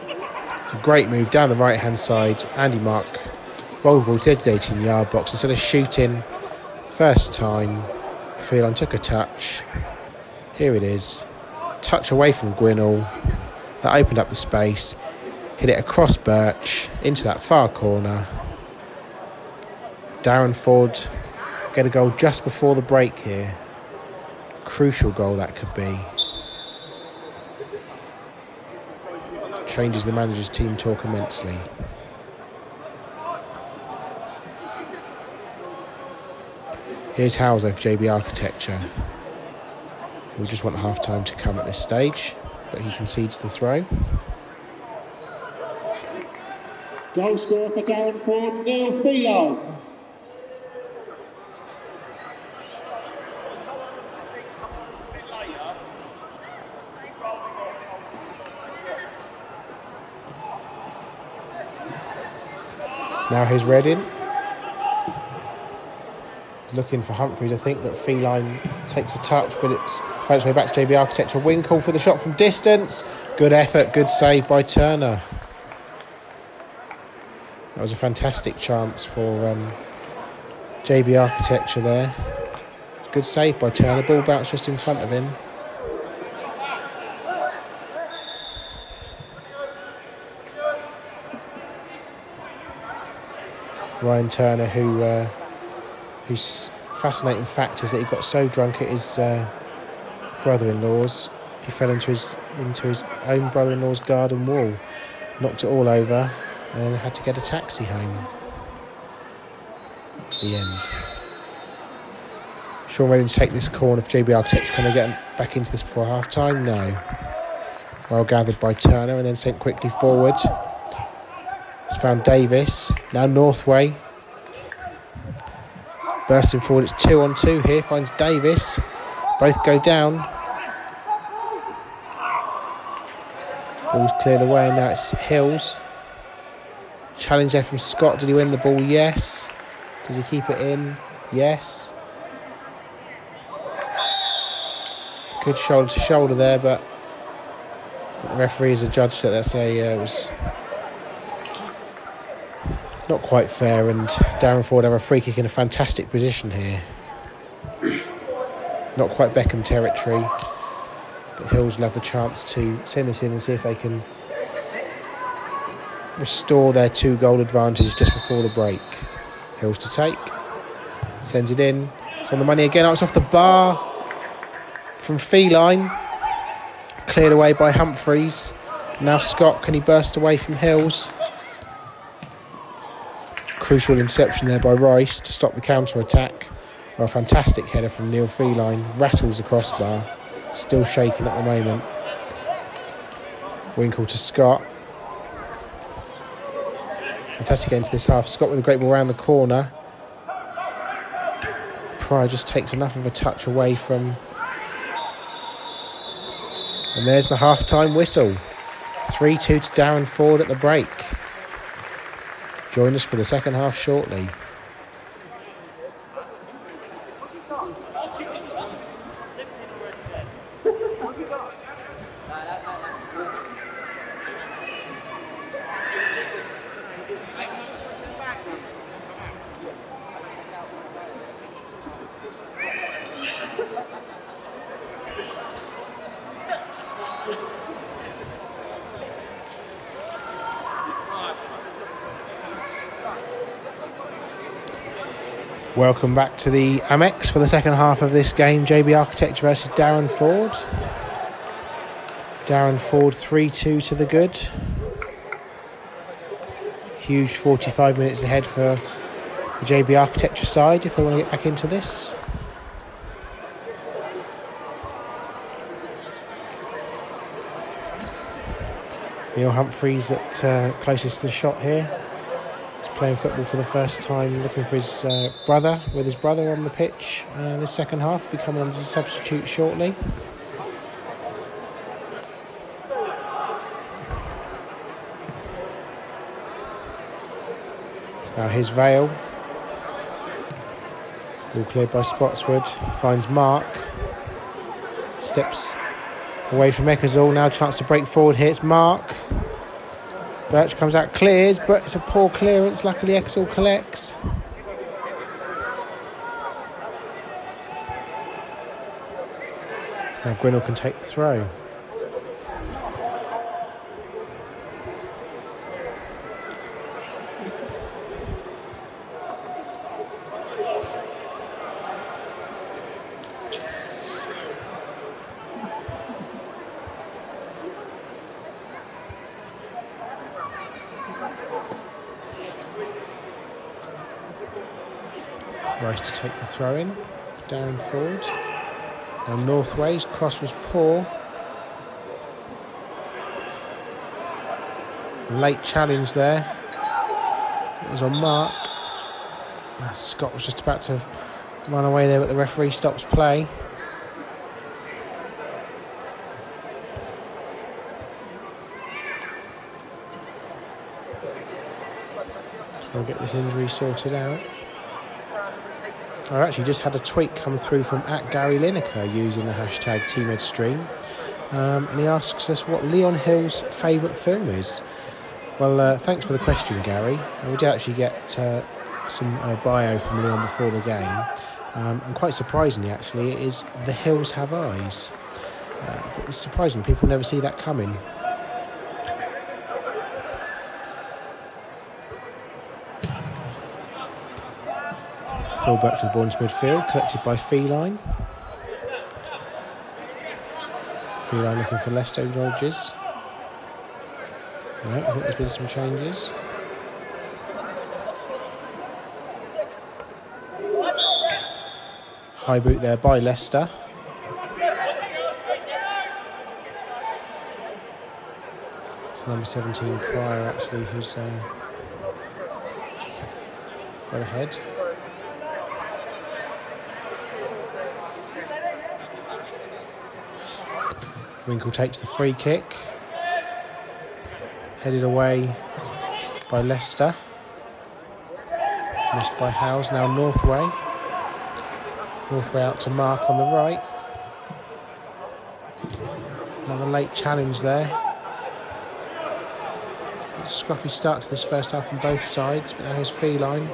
A great move down the right-hand side. Andy Mark rolled the ball to the edge of the 18-yard box. Instead of shooting, first time, Feline took a touch. Here it is. Touch away from Gwinnell. That opened up the space. Hit it across Birch into that far corner. Daron Ford get a goal just before the break here. Crucial goal that could be. Changes the manager's team talk immensely. Here's Houser for JB Architecture. We just want half-time to come at this stage, but he concedes the throw. Goal scorer for Daron Ford, Neil Feline. Now here's Reddin. He's looking for Humphreys, I think, but Feline takes a touch, but it's found its way back to JB Architecture. Winkle for the shot from distance. Good effort, good save by Turner. That was a fantastic chance for JB Architecture there. Good save by Turner. Ball bounced just in front of him. Ryan Turner, whose fascinating fact is that he got so drunk at his brother-in-law's, he fell into his own brother-in-law's garden wall, knocked it all over, and then had to get a taxi home. The end. Sean ready to take this corner for JB Architecture. Can they get back into this before half-time? No. Well gathered by Turner and then sent quickly forward. He's found Davis. Now Northway. Bursting forward, it's 2-on-2 here. Finds Davis. Both go down. Ball's cleared away and now it's Hills. Challenge there from Scott. Did he win the ball? Yes. Does he keep it in? Yes. Good shoulder to shoulder there, but the referee has adjudged that was not quite fair, and Daron Ford have a free kick in a fantastic position here. Not quite Beckham territory, but Hills will have the chance to send this in and see if they can restore their 2-goal advantage just before the break. Hills to take, sends it in. It's on the money again. Oh, it's off the bar from Feline. Cleared away by Humphreys. Now Scott, can he burst away from Hills? Crucial interception there by Rice to stop the counter-attack. Well, a fantastic header from Neil Feline. Rattles the crossbar. Still shaking at the moment. Winkle to Scott. Fantastic end to this half. Scott with a great ball around the corner. Pryor just takes enough of a touch away from... And there's the half-time whistle. 3-2 to Daron Ford at the break. Join us for the second half shortly. Welcome back to the Amex for the second half of this game. JB Architecture versus Daron Ford. Daron Ford 3-2 to the good. Huge 45 minutes ahead for the JB Architecture side if they want to get back into this. Neil Humphreys at closest to the shot here. Playing football for the first time, looking for his brother, with his brother on the pitch this second half, becoming on as a substitute shortly. Now here's Vale. All cleared by Spotswood. Finds Mark. Steps away from Eckersall. Now a chance to break forward here. It's Mark. Birch comes out, clears, but it's a poor clearance. Luckily, Eckersall collects. Now Grinnell can take the throw. Rice to take the throw in. Daron Ford. Now Northway's cross was poor. Late challenge there. It was on Mark. Scott was just about to run away there, but the referee stops play. So we'll get this injury sorted out. I actually just had a tweet come through from @Gary Lineker using the hashtag TeamEdStream, and he asks us what Leon Hill's favourite film is. Well, thanks for the question, Gary. We did actually get some bio from Leon before the game, and quite surprisingly, actually, it is The Hills Have Eyes. It's surprising, people never see that coming. Full back to the ball into midfield, collected by Feline. Feline looking for Leicester, acknowledges. No, I think there's been some changes. High boot there by Leicester. It's number 17 Pryor actually who's got ahead. Winkle takes the free kick. Headed away by Leicester. Missed by Howes. Now Northway. Northway out to Mark on the right. Another late challenge there. Scruffy start to this first half on both sides, but now here's Feline.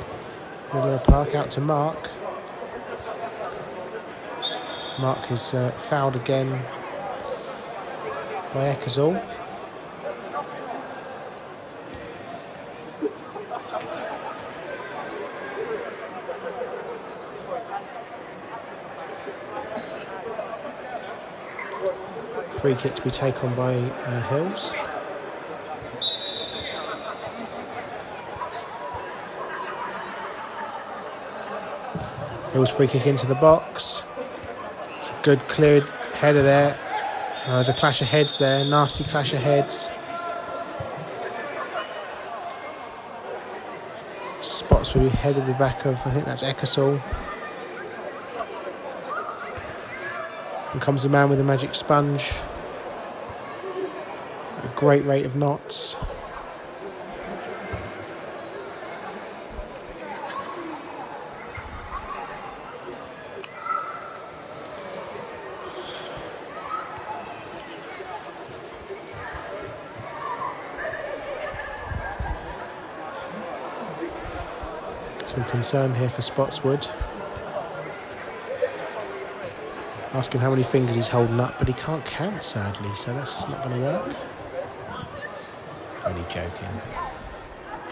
Middle of the park out to Mark. Mark is fouled again by Eckersall. Free kick to be taken by Hills. Hills free kick into the box. It's a good cleared header there. There's a clash of heads there, nasty clash of heads. Spots will be head of the back of, I think that's Eckersall. And comes the man with the magic sponge. At a great rate of knots. Some concern here for Spotswood. Asking how many fingers he's holding up, but he can't count, sadly, so that's not going to work. Only joking.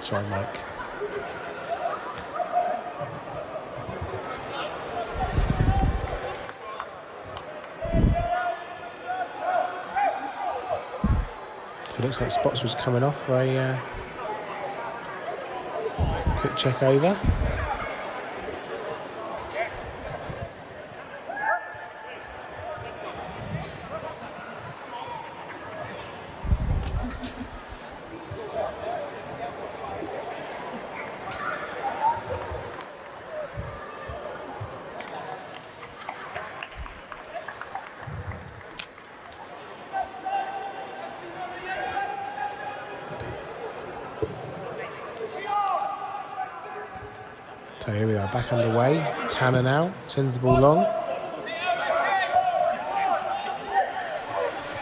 Sorry, Mike. It looks like Spots was coming off for a quick check over. So here we are, back underway. Tanner now sends the ball long.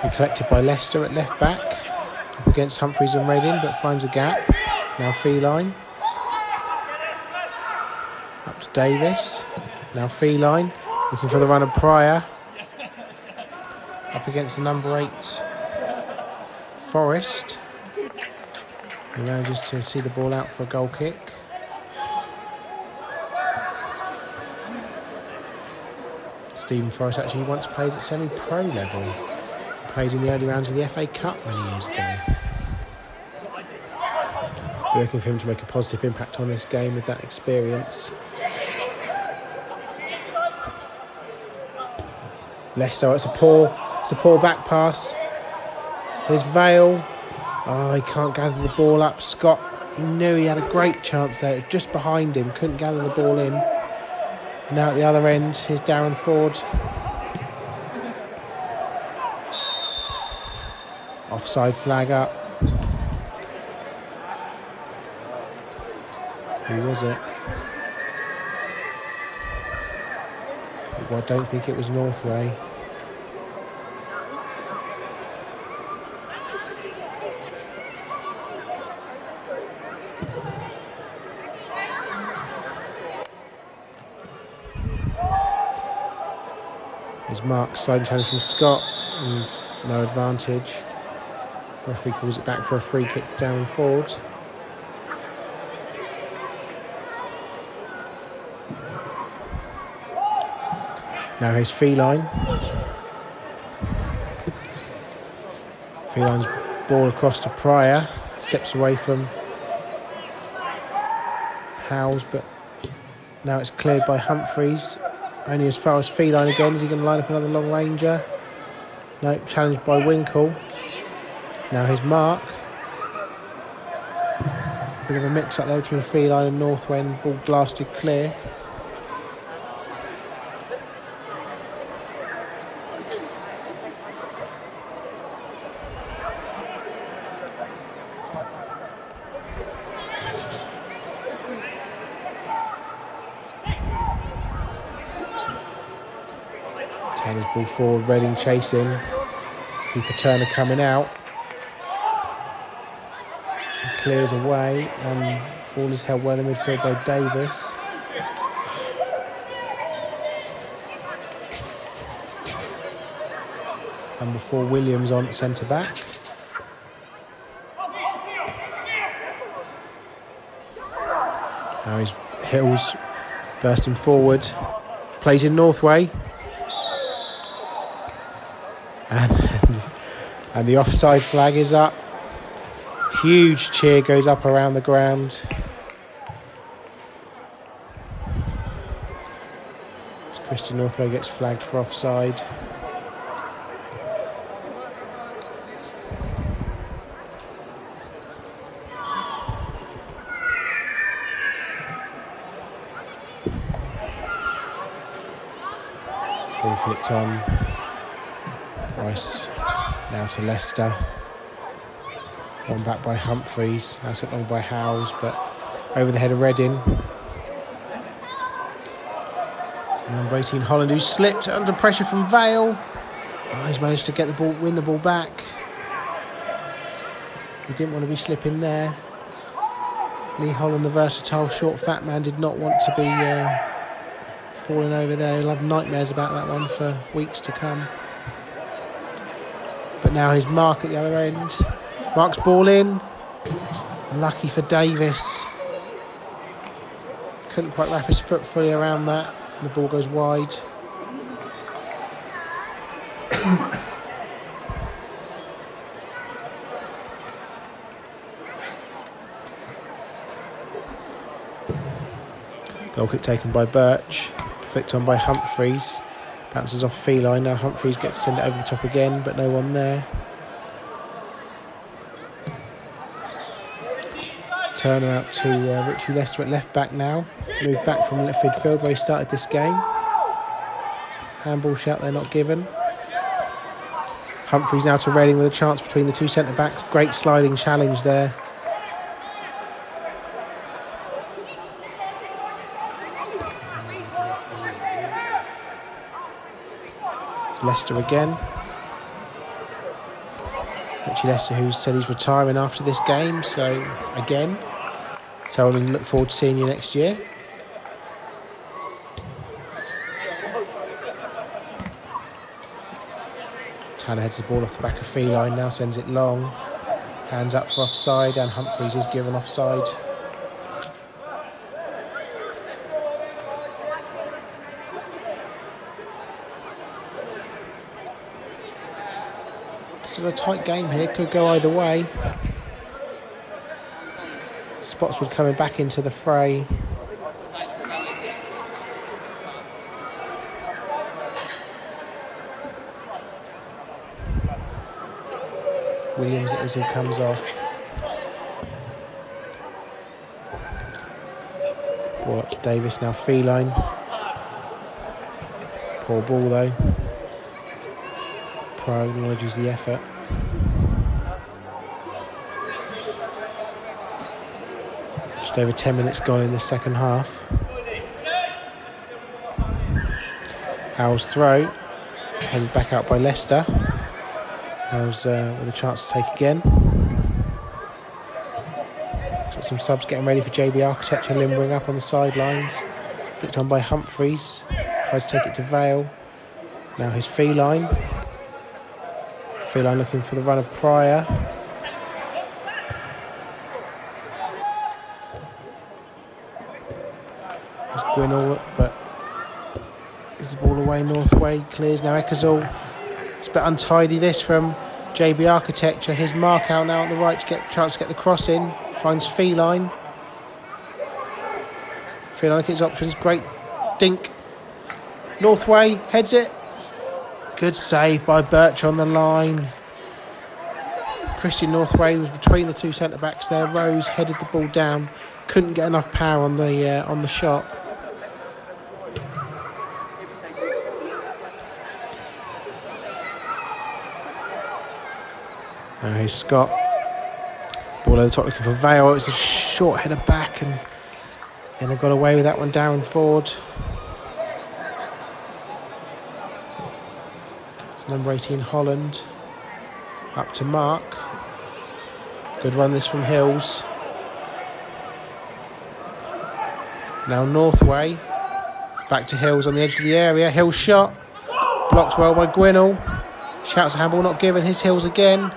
Be collected by Leicester at left back, up against Humphreys and Redding, but finds a gap. Now Feline. Up to Davis. Now Feline, looking for the run of Pryor. Up against the number 8, Forrest. He manages to see the ball out for a goal kick. Stephen Forrest actually once played at semi-pro level. Played in the early rounds of the FA Cup many years ago. We're looking for him to make a positive impact on this game with that experience. Leicester, it's a poor back pass. There's Vale. Oh, he can't gather the ball up. Scott, he knew he had a great chance there. It was just behind him, couldn't gather the ball in. And now at the other end, here's Daron Ford. Offside flag up. Who was it? Well, I don't think it was Northway. There's Mark side challenge from Scott and no advantage. Referee calls it back for a free kick down forward. Now here's Feline. Feline's ball across to Pryor. Steps away from Howes, but now it's cleared by Humphreys. Only as far as Feline again. Is he going to line up another long ranger? No, challenged by Winkle. Now here's Mark. Bit of a mix up there between Feline and Northwind. Ball blasted clear. Tanner's ball forward, Redding chasing. Keeper Turner coming out. He clears away and ball is held well in midfield by Davis. Number 4 Williams on at centre back. Now he's Hills bursting forward. Plays in Northway. And the offside flag is up. Huge cheer goes up around the ground. As Christian Northway gets flagged for offside. Ball flicked on. Rice now to Leicester. One back by Humphreys. Now set long by Howes, but over the head of Redding. Number 18 Holland, who slipped under pressure from Vale. Oh, he's managed to get the ball, win the ball back. He didn't want to be slipping there. Lee Holland, the versatile short fat man, did not want to be falling over there. He'll have nightmares about that one for weeks to come. But now here's Mark at the other end. Mark's ball in. Lucky for Davis. Couldn't quite wrap his foot fully around that. The ball goes wide. Goal kick taken by Birch. Flicked on by Humphreys. Bounces off Feline. Now Humphreys gets to send it over the top again, but no one there. Turner out to Richie Lester at left back now. Moved back from left midfield where he started this game. Handball shout there not given. Humphreys now to Reading with a chance between the two centre-backs. Great sliding challenge there. It's Leicester again. Richie Lester, who said he's retiring after this game, so again. So I look forward to seeing you next year. Tanner heads the ball off the back of Feline now, sends it long. Hands up for offside, and Humphreys is given offside. Still a tight game here, could go either way. Spotswood coming back into the fray. Williams it is who comes off. Ball up to Davis, now Feline. Poor ball though. Pro acknowledges the effort. Just over 10 minutes gone in the second half. Howell's throw, headed back out by Leicester. Howell's with a chance to take again. Got some subs getting ready for JB Architecture, limbering up on the sidelines. Flicked on by Humphreys. Tried to take it to Vale. Now his Feline. Feline looking for the run of Pryor. There's Gwinnell, but is the ball away, Northway clears. Now Eckersall. It's a bit untidy this from JB Architecture. His mark out now on the right to get a chance to get the cross in. Finds Feline. Feline looking at his options. Great dink. Northway heads it. Good save by Birch on the line. Christian Northway was between the two centre-backs there. Rose headed the ball down. Couldn't get enough power on the shot. Now here's Scott. Ball over the top looking for Vale. It's a short header back and they've got away with that one. Daron Ford. Number 18, Holland. Up to Mark. Good run this from Hills. Now Northway. Back to Hills on the edge of the area. Hills shot. Blocked well by Gwinnell. Shouts handball not given. His Hills again.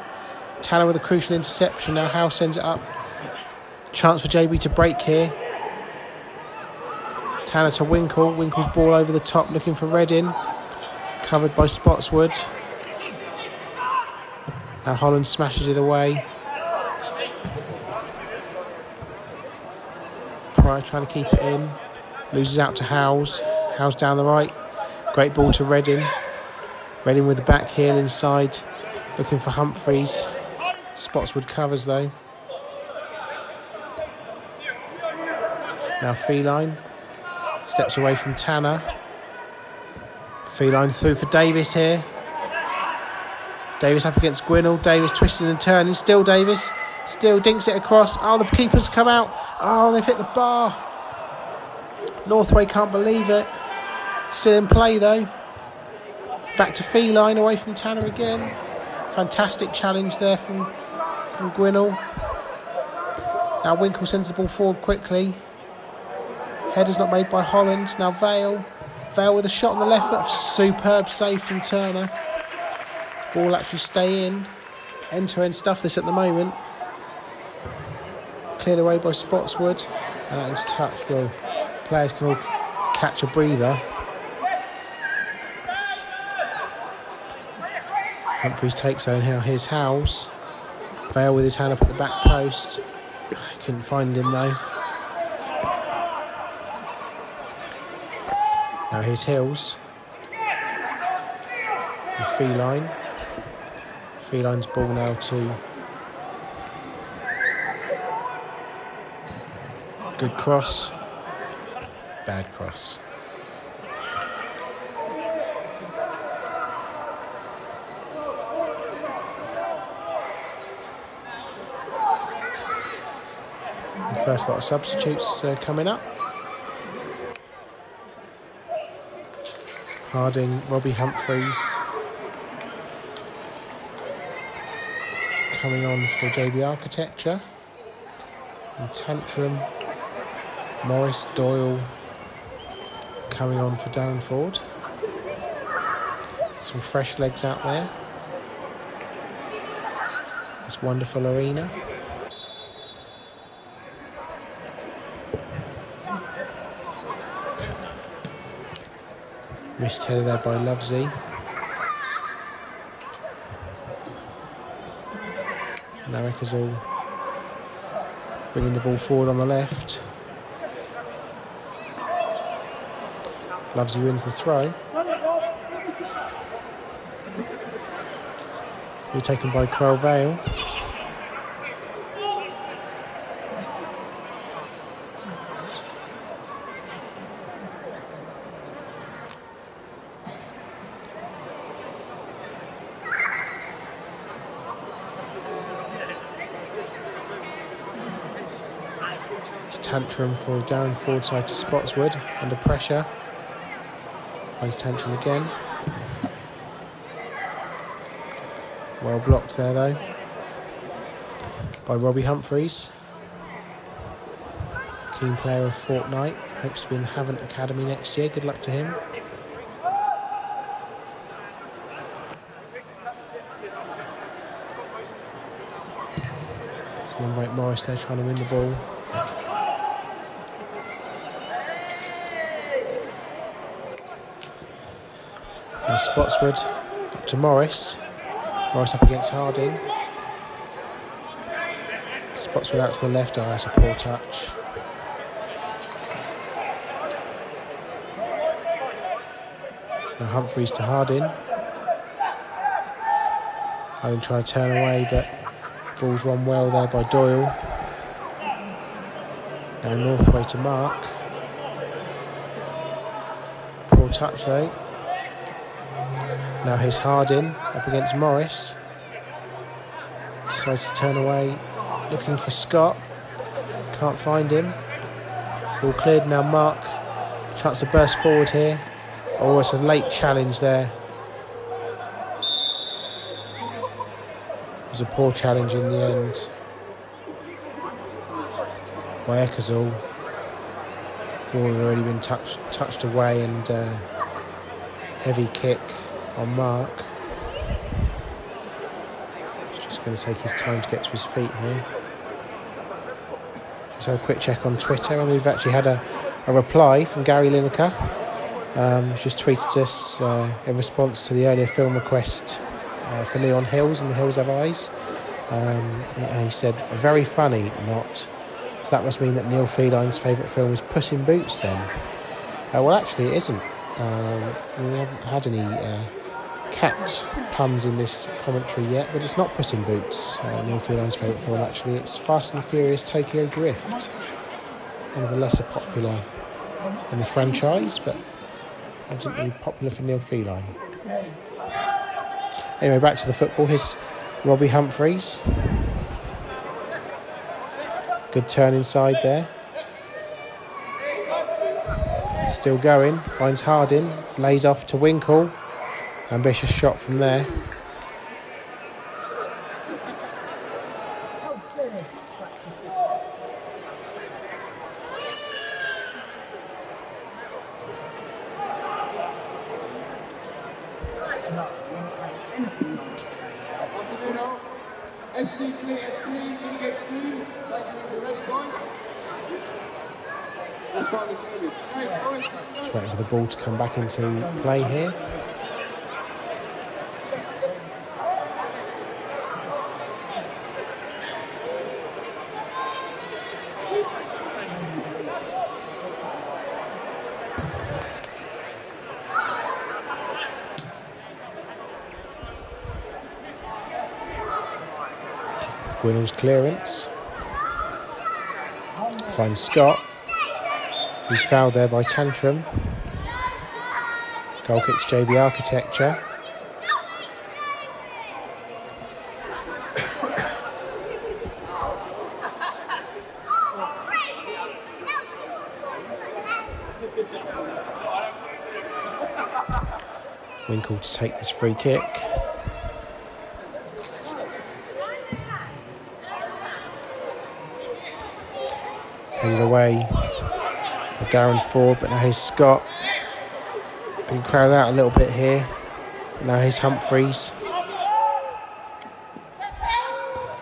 Tanner with a crucial interception. Now Howe sends it up. Chance for JB to break here. Tanner to Winkle. Winkle's ball over the top looking for Reading. Covered by Spotswood. Now Holland smashes it away. Pryor trying to keep it in. Loses out to Howes. Howes down the right. Great ball to Reading. Reading with the back heel inside. Looking for Humphreys. Spotswood covers though. Now Feline. Steps away from Tanner. Feline through for Davis here. Davis up against Gwinnell. Davis twisting and turning. Still Davis. Still dinks it across. Oh, the keepers come out. Oh, they've hit the bar. Northway can't believe it. Still in play though. Back to Feline away from Tanner again. Fantastic challenge there from Gwinnell. Now Winkle sends the ball forward quickly. Header's not made by Holland. Now Vale. Vale with a shot on the left foot. Superb save from Turner. Ball actually stay in. End-to-end stuff this at the moment. Cleared away by Spotswood. And out into touch. Well, players can all catch a breather. Humphreys takes over now. Here's Howes. Vale with his hand up at the back post. Couldn't find him though. Now here's Hills. And Feline. Feline's ball now to... Good cross. Bad cross. The first lot of substitutes coming up. Harding, Robbie Humphreys coming on for JB Architecture. And Tantrum, Morris, Doyle coming on for Daron Ford. Some fresh legs out there. This wonderful arena. Missed header there by Lovesey. Now Eckersall bringing the ball forward on the left. Lovesey wins the throw. Taken by Crowell Vale. Tantrum for Daron Ford side to Spotswood, under pressure. Finds Tantrum again. Well blocked there though by Robbie Humphreys. Keen player of Fortnight, hopes to be in the Havant Academy next year. Good luck to him. It's number 8 Morris there trying to win the ball. Now Spotswood up to Morris. Morris up against Harding. Spotswood out to the left. Oh, that's a poor touch. Now Humphreys to Harding. Harding trying to turn away, but ball's won well there by Doyle. Now Northway to Mark. Poor touch though. Now here's Harding up against Morris. Decides to turn away, looking for Scott. Can't find him. Ball cleared now. Mark. Chance to burst forward here. Oh, it's a late challenge there. It was a poor challenge in the end by Eckersall. Ball had already been touched away, and heavy kick on Mark. He's just going to take his time to get to his feet here. Let's have a quick check on Twitter, and we've actually had a reply from Gary Lineker. Just tweeted us in response to the earlier film request for Leon Hills and The Hills Have Eyes. He said, very funny, not. So that must mean that Neil Feline's favourite film is Puss in Boots then. Well, actually it isn't. We haven't had any cat puns in this commentary yet, but it's not Puss in Boots, Neil Feline's favourite film actually. It's Fast and the Furious Tokyo Drift, one of the lesser popular in the franchise, but evidently popular for Neil Feline. Anyway, back to the football. Here's Robbie Humphreys. Good turn inside there. Still going, finds Harding, lays off to Winkle. Ambitious shot from there. Just waiting for the ball to come back into play here. Gwinnell's clearance. Finds Scott. He's fouled there by Tantrum. Goal kick to JB Architecture. Winkle to take this free kick. Headed away by Daron Ford, but now here's Scott. Been crowded out a little bit here. Now here's Humphreys.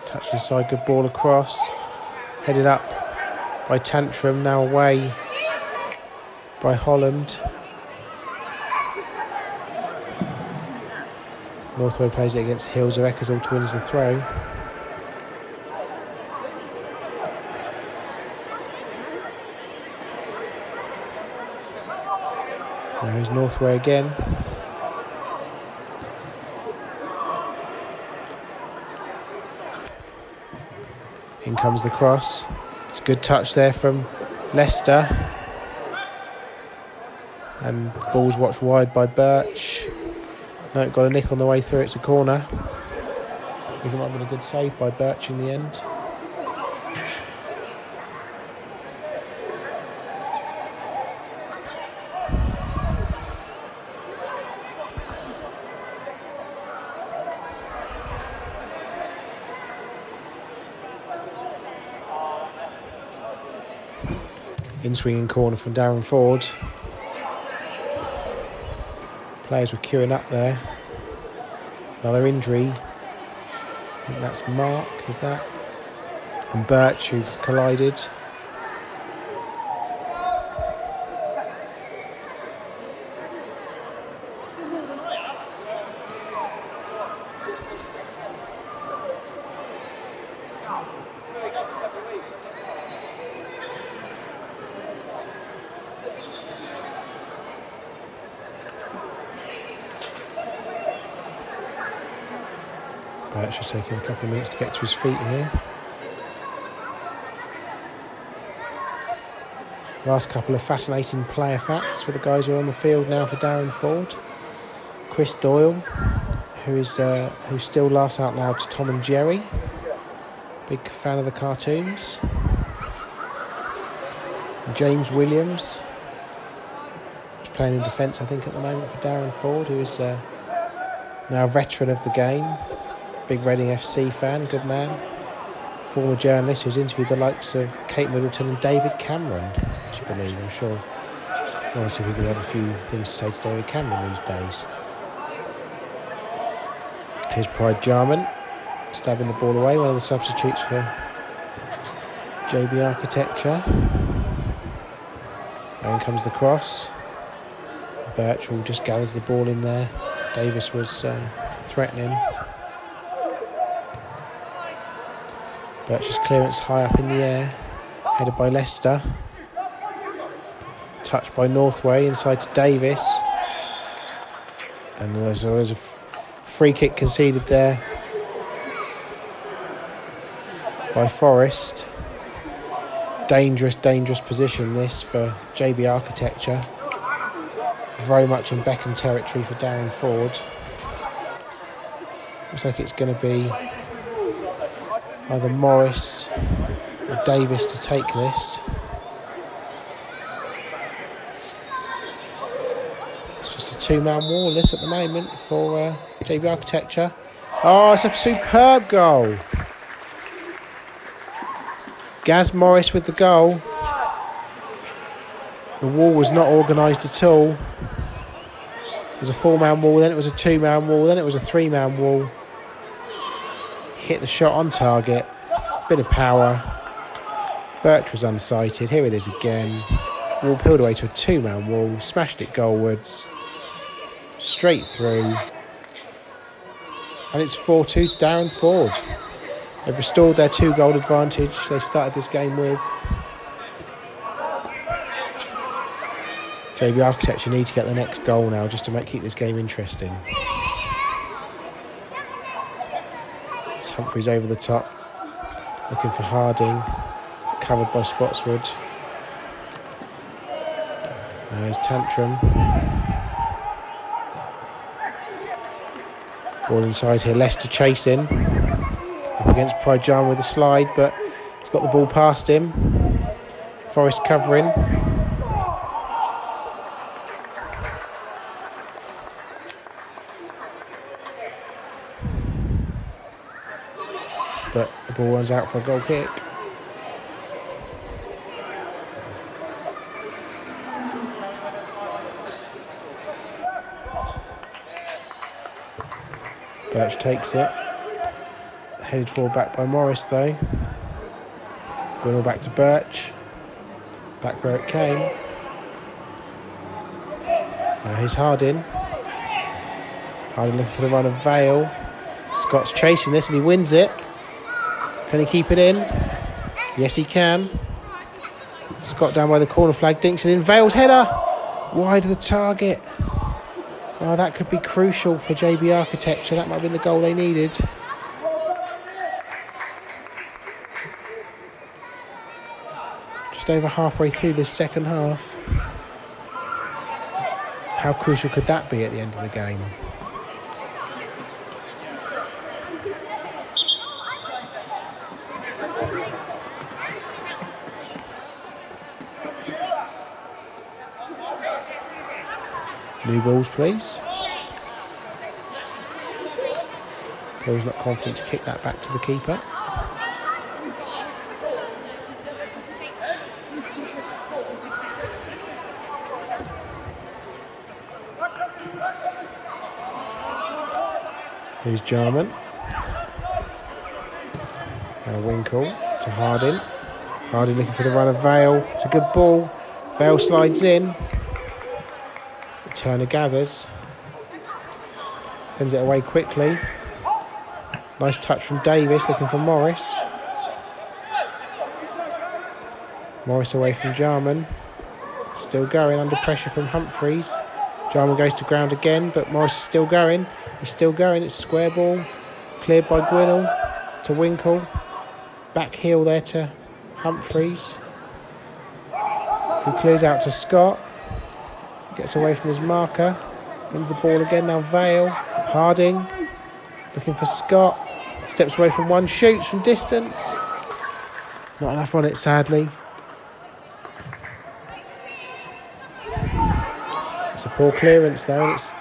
Touch inside, good ball across. Headed up by Tantrum, now away by Holland. Northway plays it against Hills of Eckersall to wins the throw. Now here's Northway again. In comes the cross. It's a good touch there from Leicester. And the ball's watched wide by Birch. No, got a nick on the way through, it's a corner. I think it might have been a good save by Birch in the end. In swinging corner from Daron Ford. Players were queuing up there. Another injury. I think that's Mark, is that? And Birch, who've collided. Birch has taken a couple of minutes to get to his feet here. Last couple of fascinating player facts for the guys who are on the field now for Daron Ford. Chris Doyle, who still laughs out loud to Tom and Jerry. Big fan of the cartoons. James Williams, who's playing in defence I think at the moment for Daron Ford, who is now a veteran of the game. Big Reading FC fan, good man. Former journalist who's interviewed the likes of Kate Middleton and David Cameron, would you believe? I'm sure one or two people have a few things to say to David Cameron these days. Here's Pride Jarman, stabbing the ball away, one of the substitutes for JB Architecture. And in comes the cross. Birchall just gathers the ball in there. Davis was threatening. Birch's clearance high up in the air, headed by Leicester. Touched by Northway, inside to Davis. And there's a free kick conceded there by Forrest. Dangerous position this for JB Architecture. Very much in Beckham territory for Daron Ford. Looks like it's going to be either Morris or Davis to take this. It's just a two-man wall this at the moment for JB Architecture. Oh, it's a superb goal. Gaz Morris with the goal. The wall was not organised at all. It was a four-man wall, then it was a two-man wall, then it was a three-man wall. Hit the shot on target, bit of power. Birch was unsighted, here it is again. Wall peeled away to a two-man wall, smashed it goalwards, straight through. And it's 4-2 to Daron Ford. They've restored their 2-goal advantage they started this game with. JB Architecture need to get the next goal now just to keep this game interesting. It's Humphreys over the top. Looking for Harding. Covered by Spotswood. There's Tantrum. Ball inside here. Leicester chasing. Up against Pride Jama with a slide, but he's got the ball past him. Forest covering. But the ball runs out for a goal kick. Birch takes it. Headed forward back by Morris though. Going all back to Birch. Back where it came. Now here's Harding. Harding looking for the run of Vale. Scott's chasing this and he wins it. Can he keep it in? Yes he can. Scott down by the corner flag. Dinks it in. Vale's header. Wide of the target. Oh, that could be crucial for JB Architecture. That might have been the goal they needed. Just over halfway through this second half. How crucial could that be at the end of the game? New balls, please. Bill's not confident to kick that back to the keeper. Here's Jarman. Now Winkle to Harding. Harding looking for the run of Vale. It's a good ball. Vale slides in. Turner gathers. Sends it away quickly. Nice touch from Davis, looking for Morris. Morris away from Jarman. Still going, under pressure from Humphreys. Jarman goes to ground again, but Morris is still going. He's still going, it's square ball. Cleared by Gwinnell to Winkle. Back heel there to Humphreys, who clears out to Scott. Gets away from his marker. Wins the ball again. Now Vale. Harding. Looking for Scott. Steps away from one. Shoots from distance. Not enough on it, sadly. It's a poor clearance, though. And it's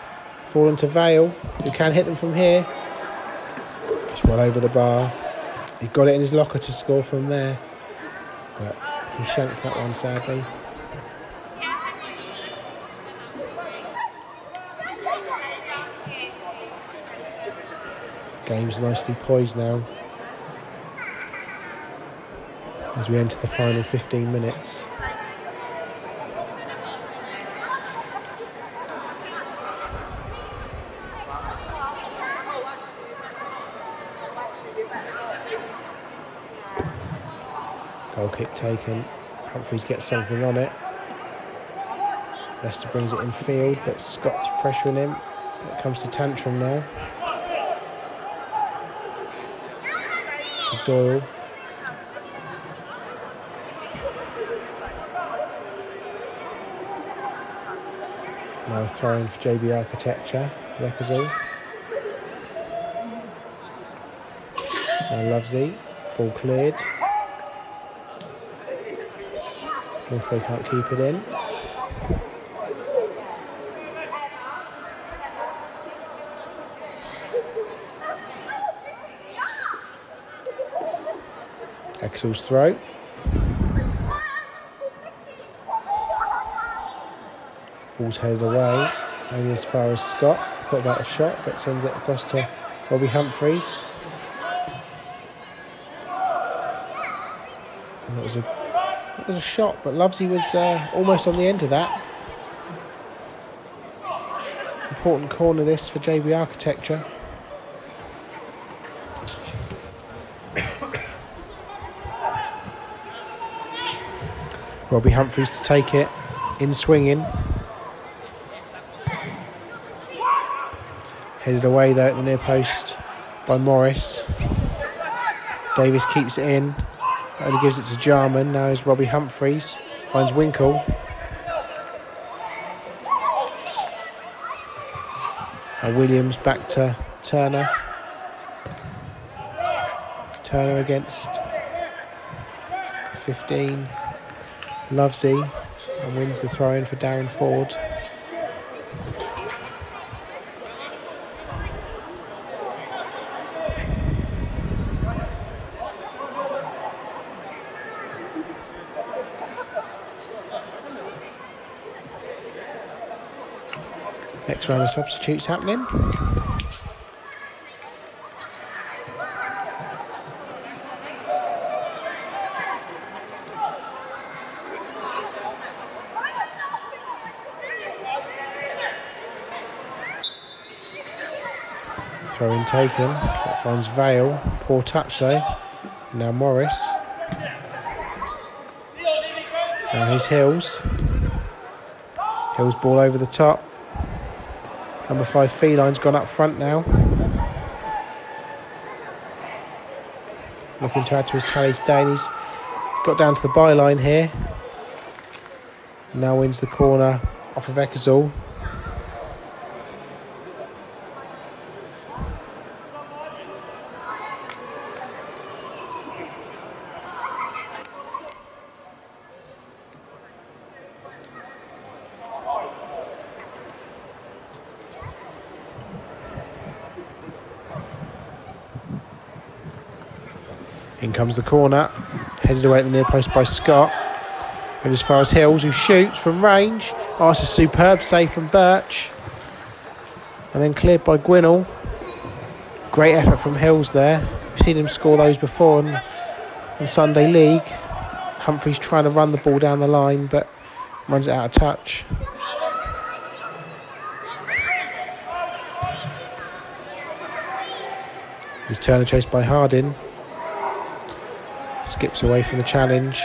fallen to Vale, who can hit them from here. Just well over the bar. He got it in his locker to score from there. But he shanked that one, sadly. Game's nicely poised now as we enter the final 15 minutes. Goal kick taken. Humphreys gets something on it. Leicester brings it in field, but Scott's pressuring him. It comes to Tantrum now. To Doyle. Now a throw in for JB Architecture. Lekazal. Now Lovesy. Ball cleared. Northway can't keep it in. Exel's throw. Ball's headed away, only as far as Scott. Thought about a shot, but sends it across to Bobby Humphreys. And it was a shot, but Lovesy was almost on the end of that. Important corner this for JB Architecture. Robbie Humphreys to take it, in swinging. Headed away though at the near post by Morris. Davis keeps it in. Only gives it to Jarman. Now is Robbie Humphries. Finds Winkle. And Williams back to Turner. Turner against 15. Lovesy. And wins the throw-in for Daron Ford. Next round of substitutes happening. Throw in taken. That finds Vale. Poor touch though. Now Morris. Now here's Hills. Hills ball over the top. Number 5 Feline's gone up front now. Looking to add to his tally today, and he's got down to the byline here. Now wins the corner off of Eckersall. In comes the corner, headed away at the near post by Scott. And as far as Hills, who shoots from range. Oh, it's a superb save from Birch. And then cleared by Gwinnell. Great effort from Hills there. We've seen him score those before in Sunday League. Humphries trying to run the ball down the line, but runs it out of touch. He's Turner chased by Hardin. Skips away from the challenge.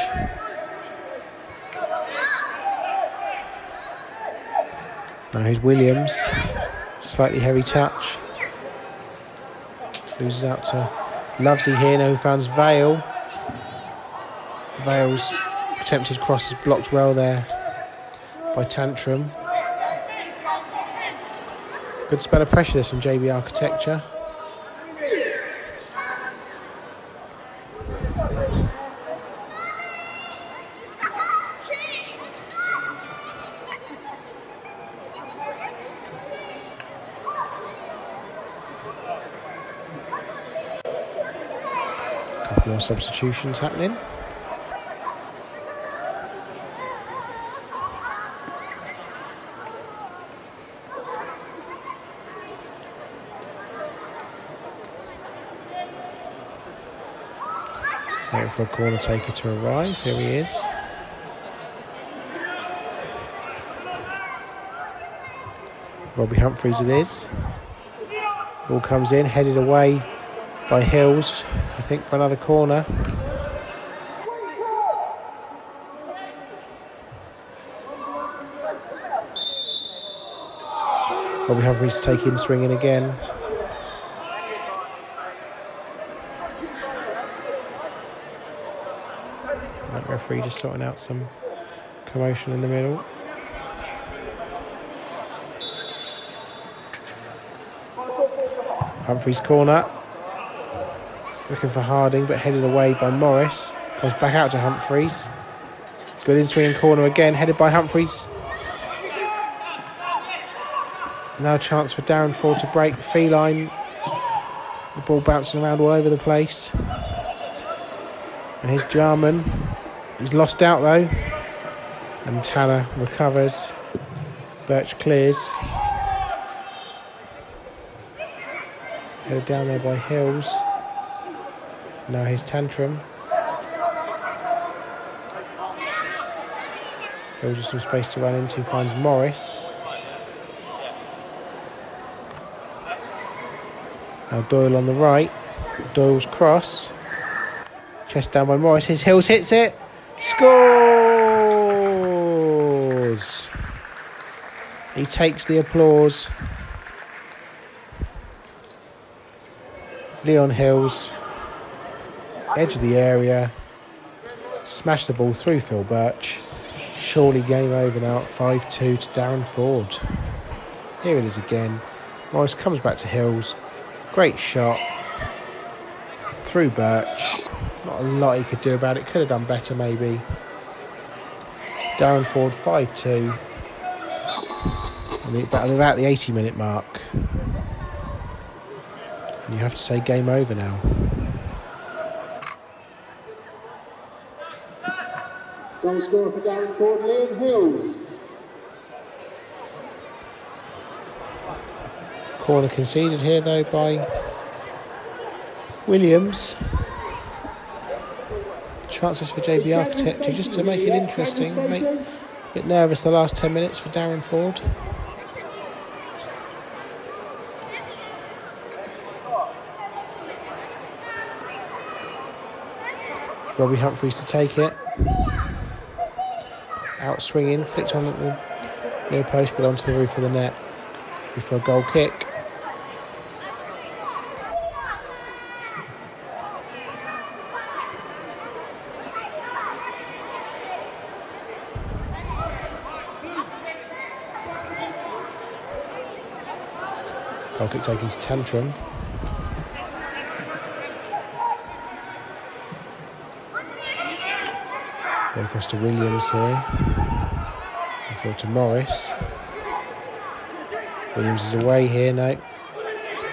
Now here's Williams. Slightly heavy touch. Loses out to Lovesy here. Now who finds Vale. Vale's attempted cross is blocked well there by Tantrum. Good spell of pressure this from JB Architecture. Couple more substitutions happening. Waiting for a corner taker to arrive. Here he is. Robbie Humphries it is. Ball comes in, headed away by Hills, I think, for another corner. Robbie Humphries taking swinging again. That referee just sorting out some commotion in the middle. Humphries corner. Looking for Harding, but headed away by Morris. Comes back out to Humphries. Good in swinging corner again, headed by Humphries. Now a chance for Daron Ford to break. Feline. The ball bouncing around all over the place. And here's Jarman. He's lost out though. And Tanner recovers. Birch clears. Headed down there by Hills. Now here's Tantrum. Hills with some space to run into, finds Morris. Now Doyle on the right. Doyle's cross. Chest down by Morris. His Hills hits it. Scores! He takes the applause. Leon Hills edge of the area, smashed the ball through Phil Birch. Surely game over now at 5-2 to Daron Ford. Here it is again. Morris comes back to Hills. Great shot. Through Birch. Not a lot he could do about it. Could have done better maybe. Daron Ford 5-2. About the 80-minute mark. And you have to say game over now. Goal scorer for Daron Ford, Liam Hills. Corner conceded here though by Williams. Chances for JB Architecture just to make it interesting. Make a bit nervous the last 10 minutes for Daron Ford. Robbie Humphreys to take it. Out swinging, flicked on at the near post but onto the roof of the net before a goal kick. Goal kick taken to Tantrum. Go across to Williams here. And forward to Morris. Williams is away here now.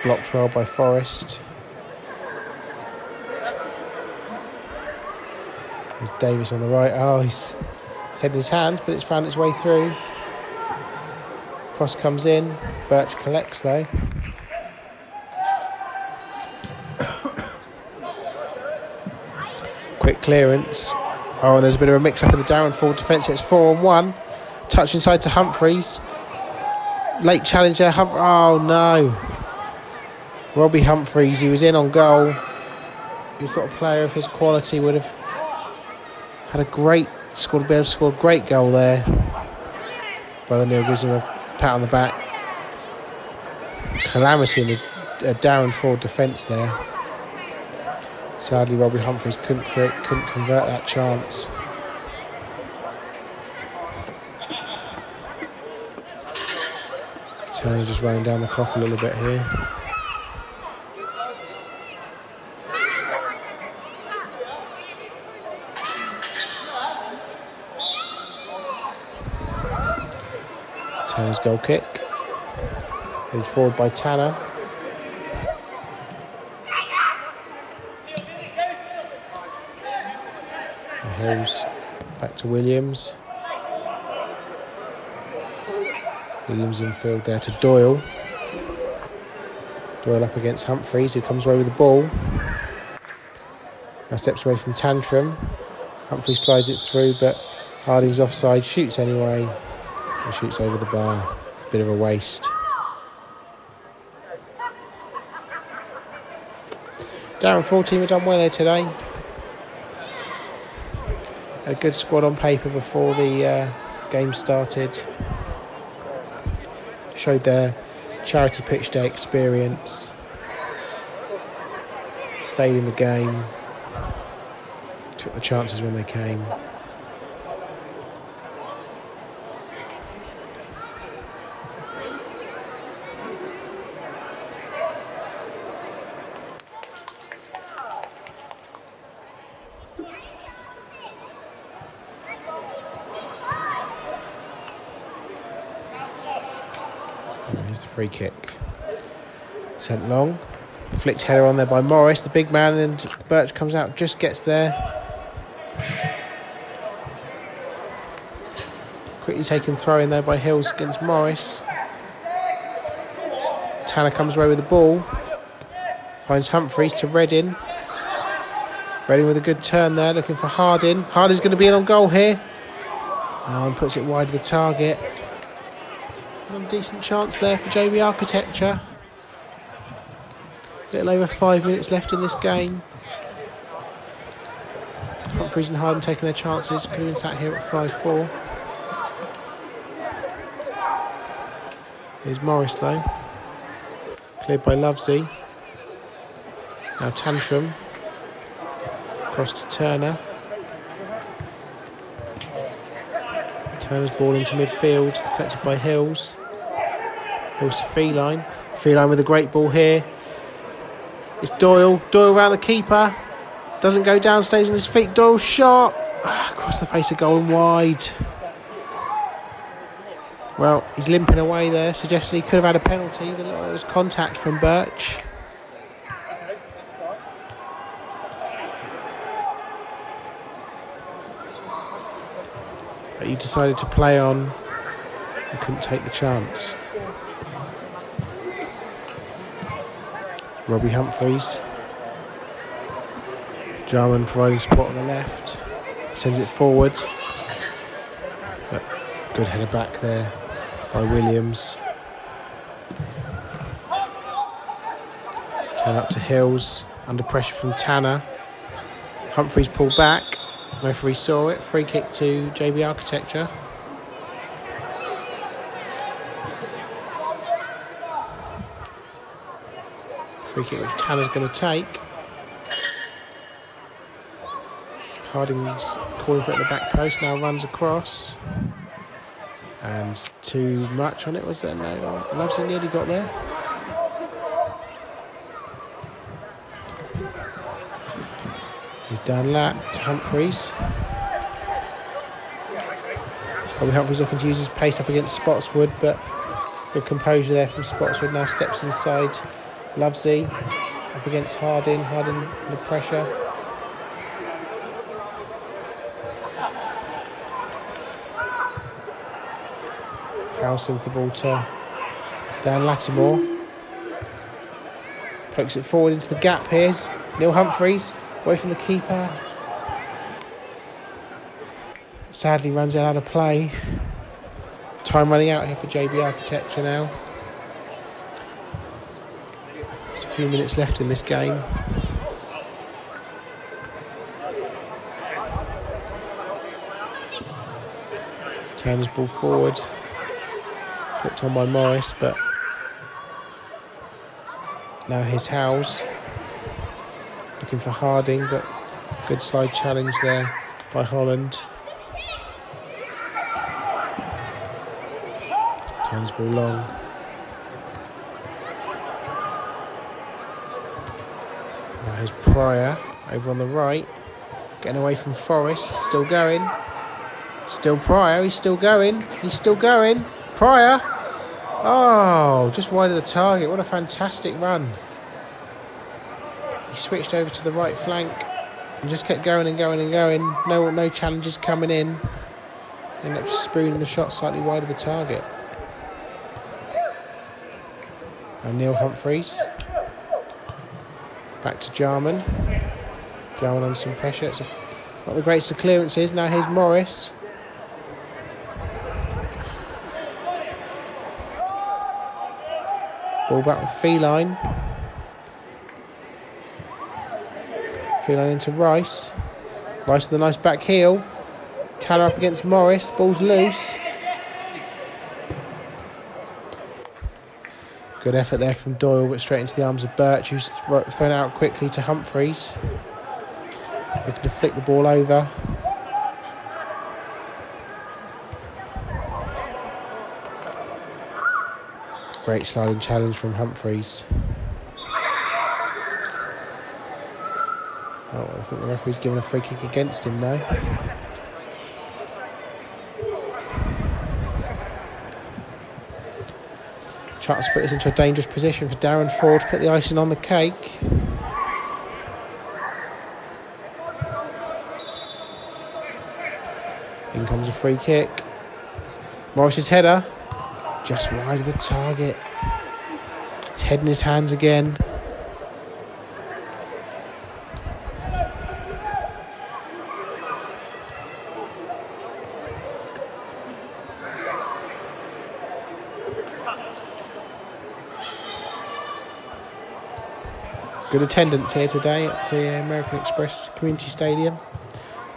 Blocked well by Forrest. There's Davis on the right. Oh, he's heading his hands, but it's found its way through. Cross comes in. Birch collects though. Quick clearance. Oh, and there's a bit of a mix-up in the Daron Ford defence. It's 4-on-1. Touch inside to Humphreys. Late challenge there. Oh, no. Robbie Humphreys, he was in on goal. He thought a player of his quality would have had a great, scored a great goal there. Brother Neil gives him a pat on the back. Calamity in the Daron Ford defence there. Sadly, Robbie Humphreys couldn't convert that chance. Turner just running down the clock a little bit here. Tanner's goal kick. Headed forward by Tanner. Hills back to Williams. Williams in field there to Doyle. Doyle up against Humphreys, who comes away with the ball. Now steps away from Tantrum. Humphreys slides it through, but Harding's offside, shoots anyway. And shoots over the bar. Bit of a waste. Daron Ford team have done well here today. Had a good squad on paper before the game started. Showed their charity pitch day experience. Stayed in the game. Took the chances when they came. Here's the free kick. Sent long. Flicked header on there by Morris, the big man, and Birch comes out, just gets there. Quickly taken throw in there by Hills against Morris. Tanner comes away with the ball. Finds Humphreys to Reddin. Reddin with a good turn there, looking for Harding. Harding's going to be in on goal here. Oh, and puts it wide of the target. A decent chance there for JB Architecture. A little over 5 minutes left in this game. Humphreys and Harding taking their chances. Could have been sat here at 5-4. Here's Morris though. Cleared by Lovesey. Now Tantrum. Across to Turner. Turner's ball into midfield, collected by Hills. Hills to Feline. Feline with a great ball here. It's Doyle. Doyle around the keeper. Doesn't go down, stays on his feet. Doyle shot. Across the face of goal and wide. Well, he's limping away there, suggesting he could have had a penalty. There was contact from Birch. But he decided to play on and couldn't take the chance. Robbie Humphreys. Jarman providing support on the left. Sends it forward. But good header back there by Williams. Turn up to Hills. Under pressure from Tanner. Humphreys pulled back. Referee saw it. Free kick to JB Architecture. Free kick which Tanner's going to take. Harding's calling for it at the back post, now runs across. And too much on it, was there? No, Lovesley nearly got there. He's down lap to Humphreys. Probably Humphreys looking to use his pace up against Spotswood, but good composure there from Spotswood. Now steps inside Lovesley up against Harding. Harding under pressure. Howell sends the ball to Dan Lattimore. Pokes it forward into the gap. Here's Neil Humphreys away from the keeper. Sadly runs out of play. Time running out here for JB Architecture now. Just a few minutes left in this game. Turner's ball forward. Flicked on by Morris, but now here's Howells. Looking for Harding, but good slide challenge there by Holland. Turns ball long. Now here's Pryor over on the right. Getting away from Forrest, still going. Still Pryor, he's still going. He's still going. Pryor! Oh, just wide of the target. What a fantastic run. He switched over to the right flank and just kept going and going and going. No challenges coming in. Ended up just spooning the shot slightly wide of the target. Now Neil Humphreys. Back to Jarman. Jarman under some pressure. It's not the greatest of clearances. Now here's Morris. Ball back with Feline. Feline into Rice. Rice with a nice back heel. Tanner up against Morris. Ball's loose. Good effort there from Doyle, but straight into the arms of Birch, who's thrown out quickly to Humphreys. Looking to flick the ball over. Great sliding challenge from Humphreys. Oh, I think the referee's given a free kick against him though. Chance to put this into a dangerous position for Daron Ford to put the icing on the cake. In comes a free kick. Morris's header. Just wide of the target. His head in his hands again. Good attendance here today at the American Express Community Stadium.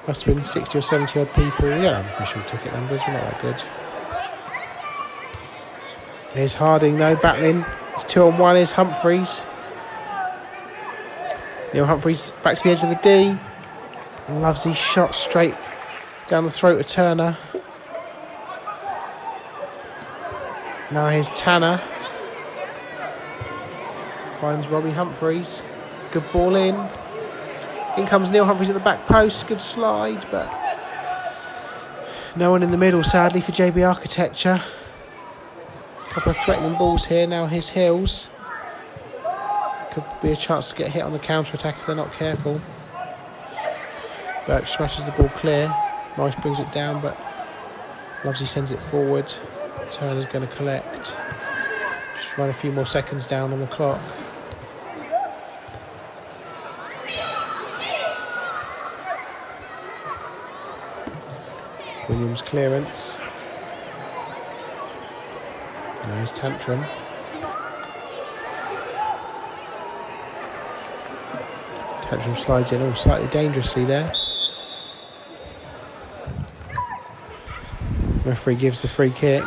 Must have been 60 or 70 odd people. We don't have official ticket numbers, we're not that good. Here's Harding though, battling. It's 2-on-1, here's Humphreys. Neil Humphreys back to the edge of the D. Loves his shot straight down the throat of Turner. Now here's Tanner. Finds Robbie Humphreys. Good ball in. In comes Neil Humphreys at the back post. Good slide, but no one in the middle, sadly, for JB Architecture. A couple of threatening balls here. Now here's Hills. Could be a chance to get hit on the counter-attack if they're not careful. Birch smashes the ball clear. Morris brings it down, but Lovesley sends it forward. Turner's going to collect. Just run a few more seconds down on the clock. Williams clearance. Now here's Tantrum. Tantrum slides in, slightly dangerously there. Referee gives the free kick.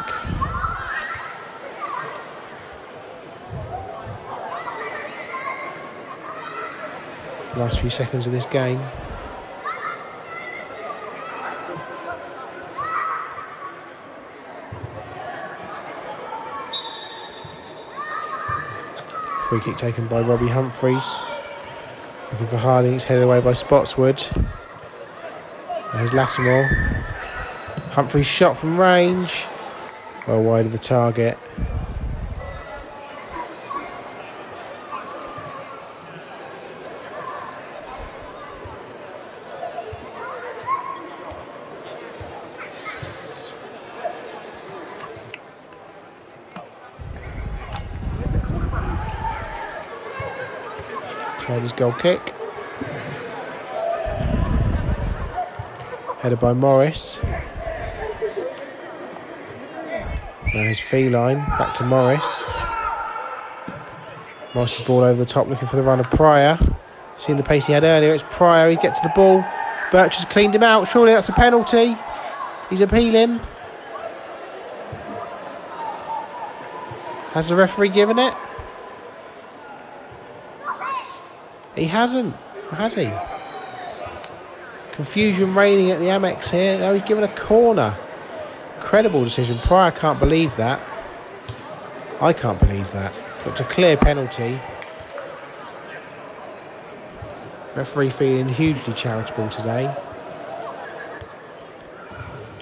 Last few seconds of this game. Free kick taken by Robbie Humphreys. Looking for Harding, it's headed away by Spotswood. There's Lattimore. Humphreys shot from range. Well wide of the target. Tried his goal kick. Headed by Morris. Now here's Feline, back to Morris. Morris's ball over the top, looking for the run of Pryor. Seeing the pace he had earlier, it's Pryor, he gets to the ball. Birch has cleaned him out, surely that's a penalty. He's appealing. Has the referee given it? He hasn't, has he? Confusion reigning at the Amex here. Now he's given a corner. Incredible decision. Pryor can't believe that. I can't believe that. Looked a clear penalty. Referee feeling hugely charitable today.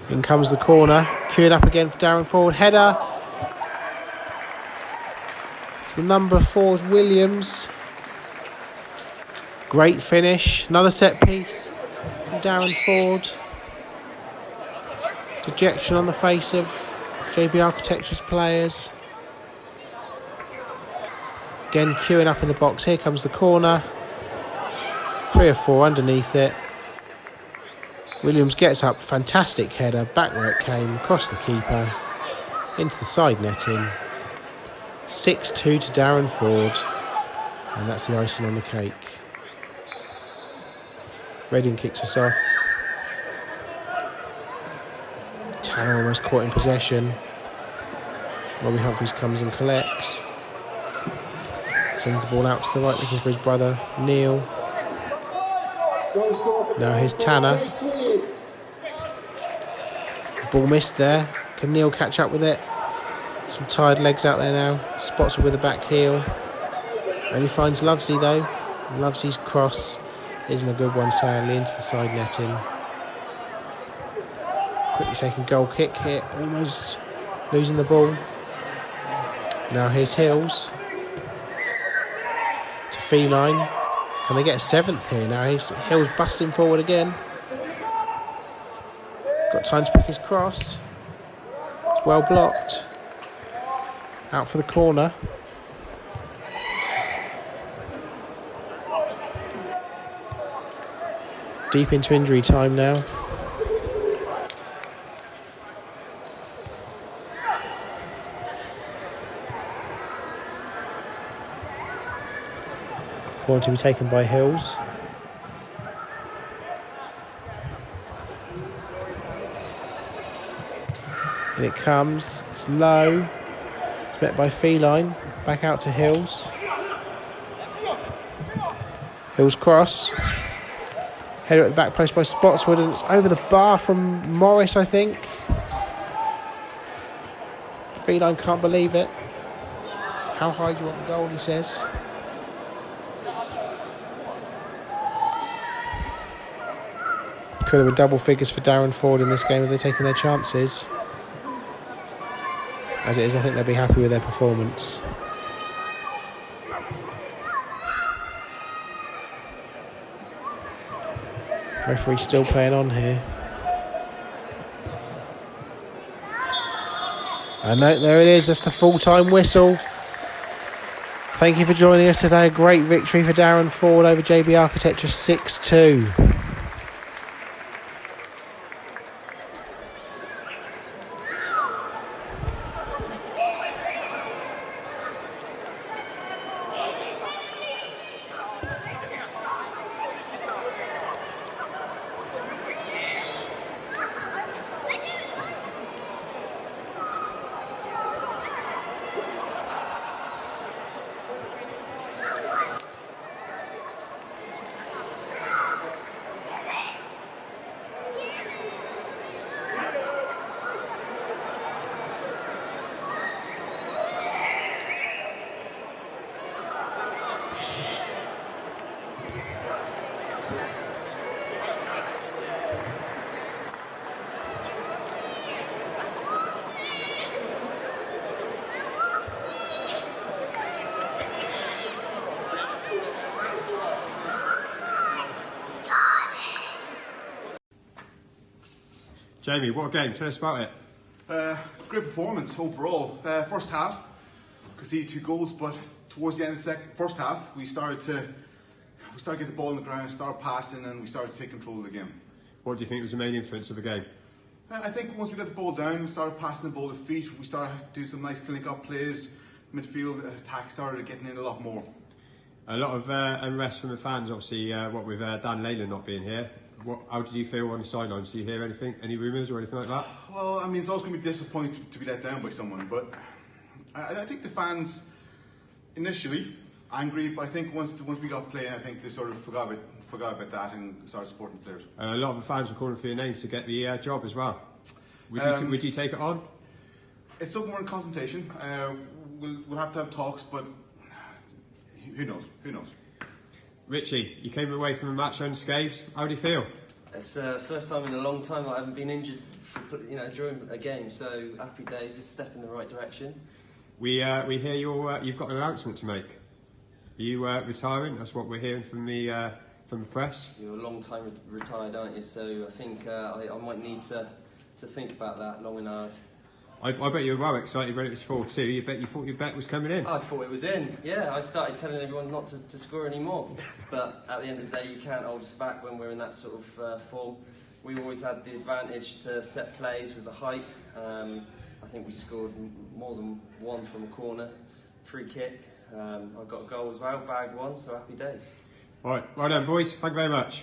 In comes the corner. Queuing up again for Daron Ford. Header. It's the number 4's Williams. Great finish. Another set piece from Daron Ford. Dejection on the face of JB Architecture's players. Again, queuing up in the box. Here comes the corner. 3 or 4 underneath it. Williams gets up. Fantastic header. Back where it came. Across the keeper. Into the side netting. 6-2 to Daron Ford. And that's the icing on the cake. Reading kicks us off. Tanner almost caught in possession. Robbie Humphreys comes and collects. Sends the ball out to the right, looking for his brother Neil. Now here's Tanner. Ball missed there. Can Neil catch up with it? Some tired legs out there now. Spots with the back heel. Only finds Lovesley though. Lovesley's cross isn't a good one, sadly, into the side netting. Quickly taking goal kick here, almost losing the ball. Now here's Hills. To Feline. Can they get a 7th here? Now here's Hills busting forward again. Got time to pick his cross. It's well blocked. Out for the corner. Deep into injury time now. Corner to be taken by Hills. And it comes. It's low. It's met by Feline. Back out to Hills. Hills cross. Header at the back post by Spotswood, and it's over the bar from Morris, I think. Feline can't believe it. How high do you want the goal, he says. Could have been double figures for Daron Ford in this game if they're taking their chances. As it is, I think they'll be happy with their performance. Referee still playing on here. And there it is, that's the full-time whistle. Thank you for joining us today. A great victory for Daron Ford over JB Architecture, 6-2. Jamie, what a game. Tell us about it. Great performance overall. First half, conceded 2 goals, but towards the end of the first half, we started to get the ball on the ground, started passing, and we started to take control of the game. What do you think was the main influence of the game? I think once we got the ball down, we started passing the ball to feet, we started doing some nice clinic up plays, midfield attack started getting in a lot more. A lot of unrest from the fans, obviously, what with Dan Leyland not being here. How did you feel on the sidelines? Do you hear anything, any rumours or anything like that? Well, I mean, it's always going to be disappointing to be let down by someone, but I think the fans initially angry, but I think once we got playing, I think they sort of forgot about that and started supporting players. A lot of the fans were calling for your names to get the job as well. Would you take it on? It's something we're in consultation. We'll have to have talks, but who knows? Who knows? Richie, you came away from the match unscathed. How do you feel? It's the first time in a long time I haven't been injured during a game, so happy days. It's a step in the right direction. We hear you've got an announcement to make. Are you retiring? That's what we're hearing from the press. You're a long time retired, aren't you? So I think I might need to think about that long and hard. I bet you were well excited when it was 4-2. You thought your bet was coming in. I thought it was in. Yeah, I started telling everyone not to score anymore. But at the end of the day, you can't hold us back when we're in that sort of form. We always had the advantage to set plays with the height. I think we scored more than one from a corner, free kick. I got a goal as well, bagged one, so happy days. All right, well done, boys. Thank you very much.